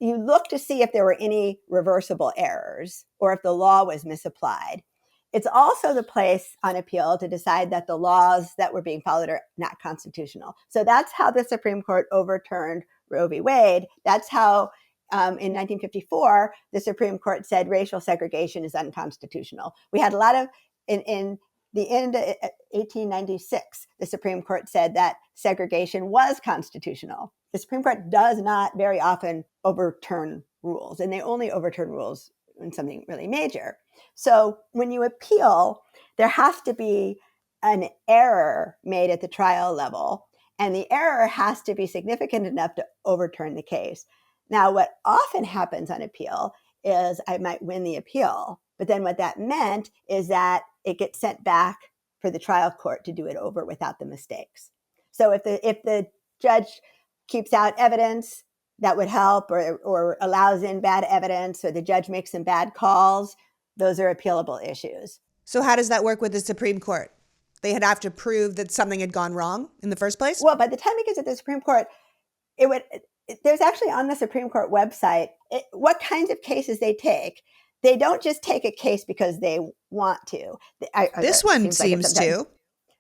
look to see if there were any reversible errors or if the law was misapplied. It's also the place on appeal to decide that the laws that were being followed are not constitutional. So that's how the Supreme Court overturned Roe v. Wade. That's how in 1954, the Supreme Court said racial segregation is unconstitutional. We had a lot of, in the end of 1896, the Supreme Court said that segregation was constitutional. The Supreme Court does not very often overturn rules, and they only overturn rules something really major. So when you appeal, there has to be an error made at the trial level, and the error has to be significant enough to overturn the case. Now, what often happens on appeal is I might win the appeal, but then what that meant is that it gets sent back for the trial court to do it over without the mistakes. So if the judge keeps out evidence that would help, or allows in bad evidence, or the judge makes some bad calls, those are appealable issues. So how does that work with the Supreme Court? They'd have to prove that something had gone wrong in the first place? Well, by the time it gets to the Supreme Court, there's actually on the Supreme Court website what kinds of cases they take. They don't just take a case because they want to. This one seems to.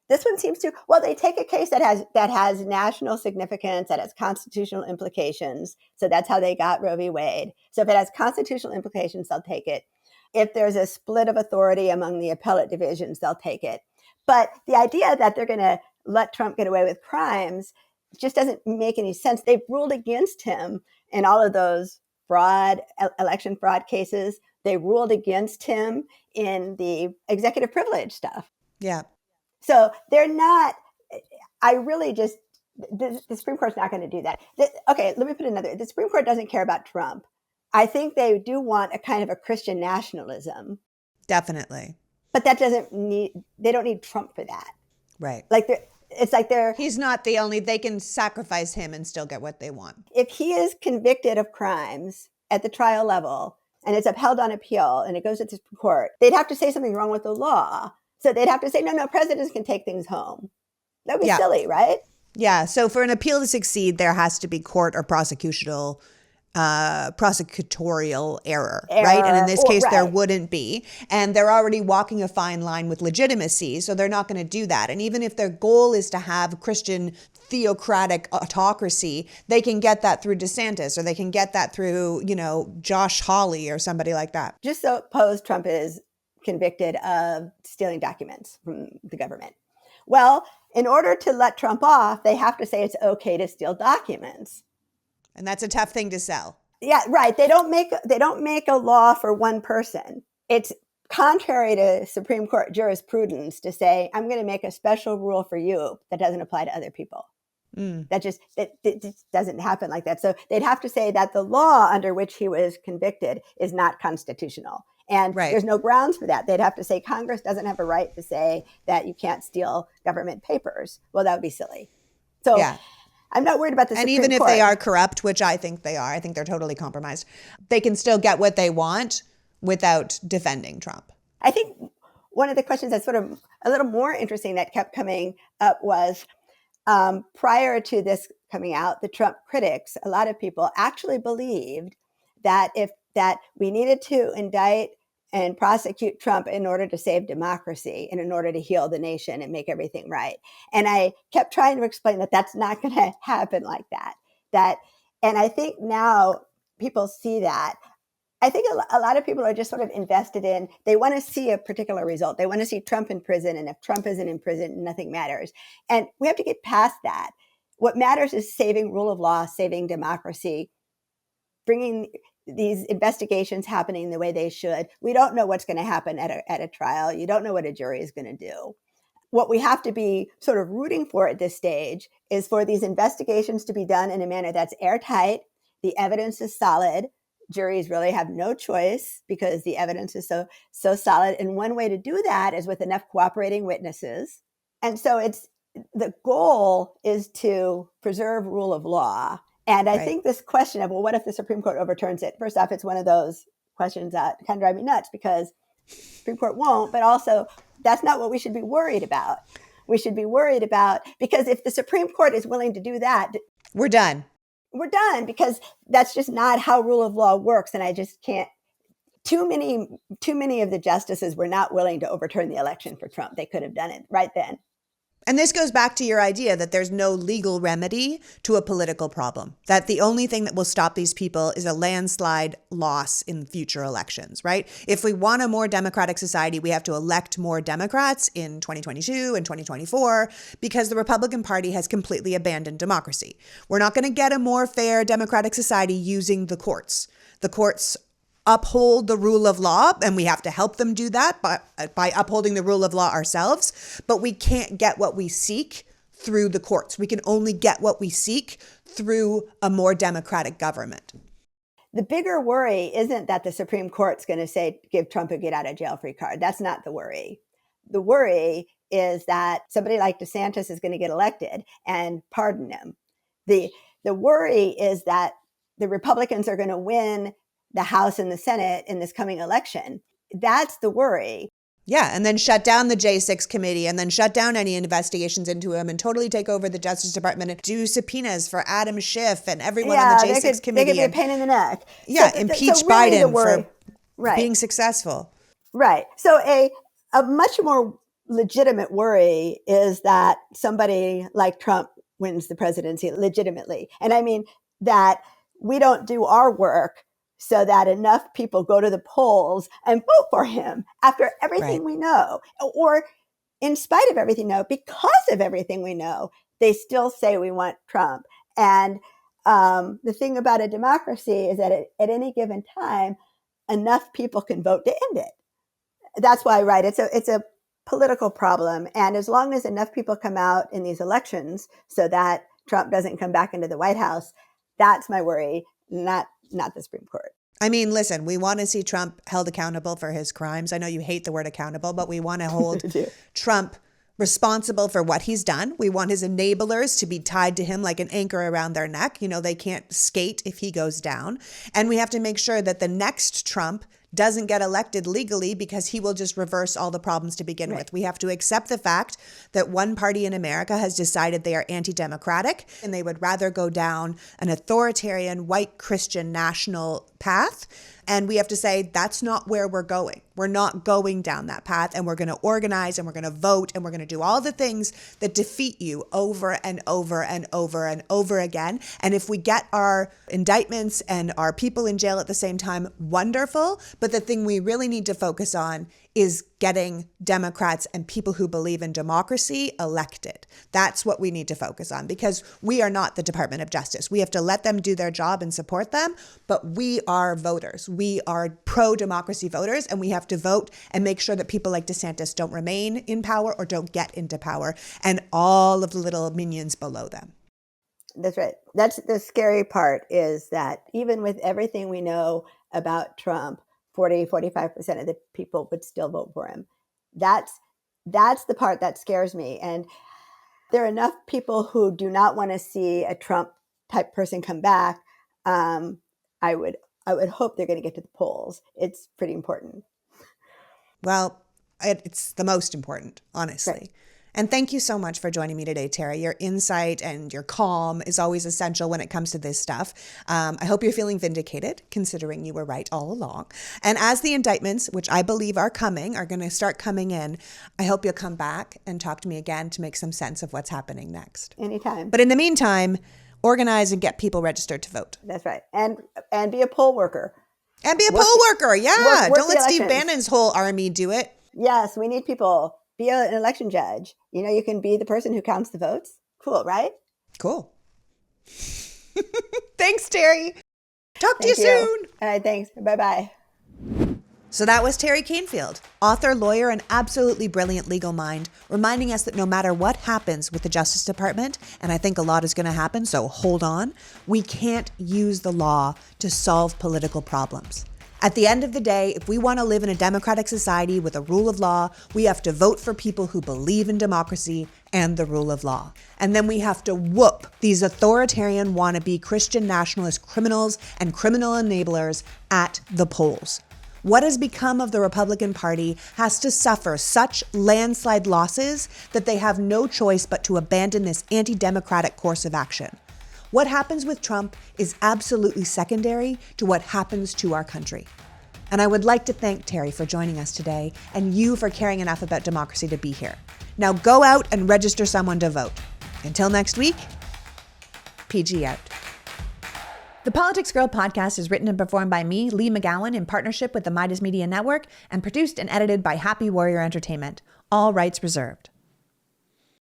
This one seems to. Well, they take a case that has national significance, that has constitutional implications. So that's how they got Roe v. Wade. So if it has constitutional implications, they'll take it. If there's a split of authority among the appellate divisions, they'll take it. But the idea that they're going to let Trump get away with crimes just doesn't make any sense. They've ruled against him in all of those election fraud cases. They ruled against him in the executive privilege stuff. Yeah. So they're not, the Supreme Court's not going to do that. Okay, let me put another. The Supreme Court doesn't care about Trump. I think they do want a kind of a Christian nationalism. Definitely. But they don't need Trump for that. Right. He's not the only, they can sacrifice him and still get what they want. If he is convicted of crimes at the trial level and it's upheld on appeal and it goes to the Supreme Court, they'd have to say something wrong with the law. So they'd have to say, no, presidents can take things home. That would be silly, right? Yeah. So for an appeal to succeed, there has to be court or prosecutorial error, right? And in this case, there wouldn't be. And they're already walking a fine line with legitimacy, so they're not going to do that. And even if their goal is to have Christian theocratic autocracy, they can get that through DeSantis, or they can get that through, Josh Hawley or somebody like that. Just suppose Trump is convicted of stealing documents from the government. Well, in order to let Trump off, they have to say it's okay to steal documents. And that's a tough thing to sell. Yeah, right. They don't make a law for one person. It's contrary to Supreme Court jurisprudence to say, I'm going to make a special rule for you that doesn't apply to other people. That just doesn't happen like that. So they'd have to say that the law under which he was convicted is not constitutional. And there's no grounds for that. They'd have to say Congress doesn't have a right to say that you can't steal government papers. Well, that would be silly. So I'm not worried about the Supreme Court. And even if they are corrupt, which I think they are, I think they're totally compromised, they can still get what they want without defending Trump. I think one of the questions that's sort of a little more interesting that kept coming up was prior to this coming out, the Trump critics, a lot of people actually believed that we needed to indict and prosecute Trump in order to save democracy and in order to heal the nation and make everything right. And I kept trying to explain that that's not going to happen like that. And I think now people see that. I think a lot of people are just sort of invested in, they want to see a particular result. They want to see Trump in prison. And if Trump isn't in prison, nothing matters. And we have to get past that. What matters is saving rule of law, saving democracy, bringing these investigations happening the way they should. We don't know what's going to happen at a trial. You don't know what a jury is going to do. What we have to be sort of rooting for at this stage is for these investigations to be done in a manner that's airtight. The evidence is solid. Juries really have no choice because the evidence is so solid. And one way to do that is with enough cooperating witnesses. And so the goal is to preserve rule of law. And I think this question of, well, what if the Supreme Court overturns it? First off, it's one of those questions that kind of drive me nuts because the Supreme Court won't, but also that's not what we should be worried about. We should be worried about, because if the Supreme Court is willing to do that, we're done. We're done, because that's just not how rule of law works. And I just can't. Too many of the justices were not willing to overturn the election for Trump. They could have done it right then. And this goes back to your idea that there's no legal remedy to a political problem, that the only thing that will stop these people is a landslide loss in future elections, right? If we want a more democratic society, we have to elect more Democrats in 2022 and 2024 because the Republican Party has completely abandoned democracy. We're not going to get a more fair democratic society using the courts. The courts uphold the rule of law, and we have to help them do that by upholding the rule of law ourselves. But we can't get what we seek through the courts. We can only get what we seek through a more democratic government. The bigger worry isn't that the Supreme Court's going to say, give Trump a get out of jail free card. That's not the worry. The worry is that somebody like DeSantis is going to get elected and pardon him. The worry is that the Republicans are going to win the House and the Senate in this coming election. That's the worry. Yeah, and then shut down the J6 committee and then shut down any investigations into him and totally take over the Justice Department and do subpoenas for Adam Schiff and everyone on the J6 committee. They could be a pain in the neck. Yeah, impeach really Biden for being successful. Right. So a much more legitimate worry is that somebody like Trump wins the presidency legitimately. And I mean that we don't do our work so that enough people go to the polls and vote for him after everything we know, or in spite of everything we know, because of everything we know, they still say we want Trump. And the thing about a democracy is that at any given time, enough people can vote to end it. That's why, right, it's a political problem. And as long as enough people come out in these elections so that Trump doesn't come back into the White House, that's my worry, not the Supreme Court. I mean, listen, we want to see Trump held accountable for his crimes. I know you hate the word accountable, but we want to hold Trump responsible for what he's done. We want his enablers to be tied to him like an anchor around their neck. You know, they can't skate if he goes down. And we have to make sure that the next Trump doesn't get elected legally because he will just reverse all the problems to begin with. We have to accept the fact that one party in America has decided they are anti-democratic and they would rather go down an authoritarian white Christian national path. And we have to say, that's not where we're going. We're not going down that path, and we're going to organize and we're going to vote and we're going to do all the things that defeat you over and over and over and over again. And if we get our indictments and our people in jail at the same time, wonderful. But the thing we really need to focus on is getting Democrats and people who believe in democracy elected. That's what we need to focus on, because we are not the Department of Justice. We have to let them do their job and support them, but we are voters. We are pro-democracy voters, and we have to vote and make sure that people like DeSantis don't remain in power or don't get into power, and all of the little minions below them. That's right. That's the scary part, is that even with everything we know about Trump, 45% of the people would still vote for him. That's the part that scares me. And there are enough people who do not want to see a Trump type person come back. I would hope they're going to get to the polls. It's pretty important. Well, it's the most important, honestly. Right. And thank you so much for joining me today, Teri. Your insight and your calm is always essential when it comes to this stuff. I hope you're feeling vindicated, considering you were right all along. And as the indictments, which I believe are coming, are going to start coming in, I hope you'll come back and talk to me again to make some sense of what's happening next. Anytime. But in the meantime, organize and get people registered to vote. That's right. And be a poll worker. And be a poll worker, yeah. Work Don't let Steve Bannon's whole army do it. Yes, we need people. Be an election judge. You know, you can be the person who counts the votes. Cool, right? Cool. Thanks, Teri. Talk to you soon. All right, thanks. Bye-bye. So that was Teri Kanefield, author, lawyer, and absolutely brilliant legal mind, reminding us that no matter what happens with the Justice Department, and I think a lot is going to happen, so hold on, we can't use the law to solve political problems. At the end of the day, if we want to live in a democratic society with a rule of law, we have to vote for people who believe in democracy and the rule of law. And then we have to whoop these authoritarian wannabe Christian nationalist criminals and criminal enablers at the polls. What has become of the Republican Party has to suffer such landslide losses that they have no choice but to abandon this anti-democratic course of action. What happens with Trump is absolutely secondary to what happens to our country. And I would like to thank Teri for joining us today, and you for caring enough about democracy to be here. Now go out and register someone to vote. Until next week, PG out. The Politics Girl podcast is written and performed by me, Lee McGowan, in partnership with the Midas Media Network, and produced and edited by Happy Warrior Entertainment. All rights reserved.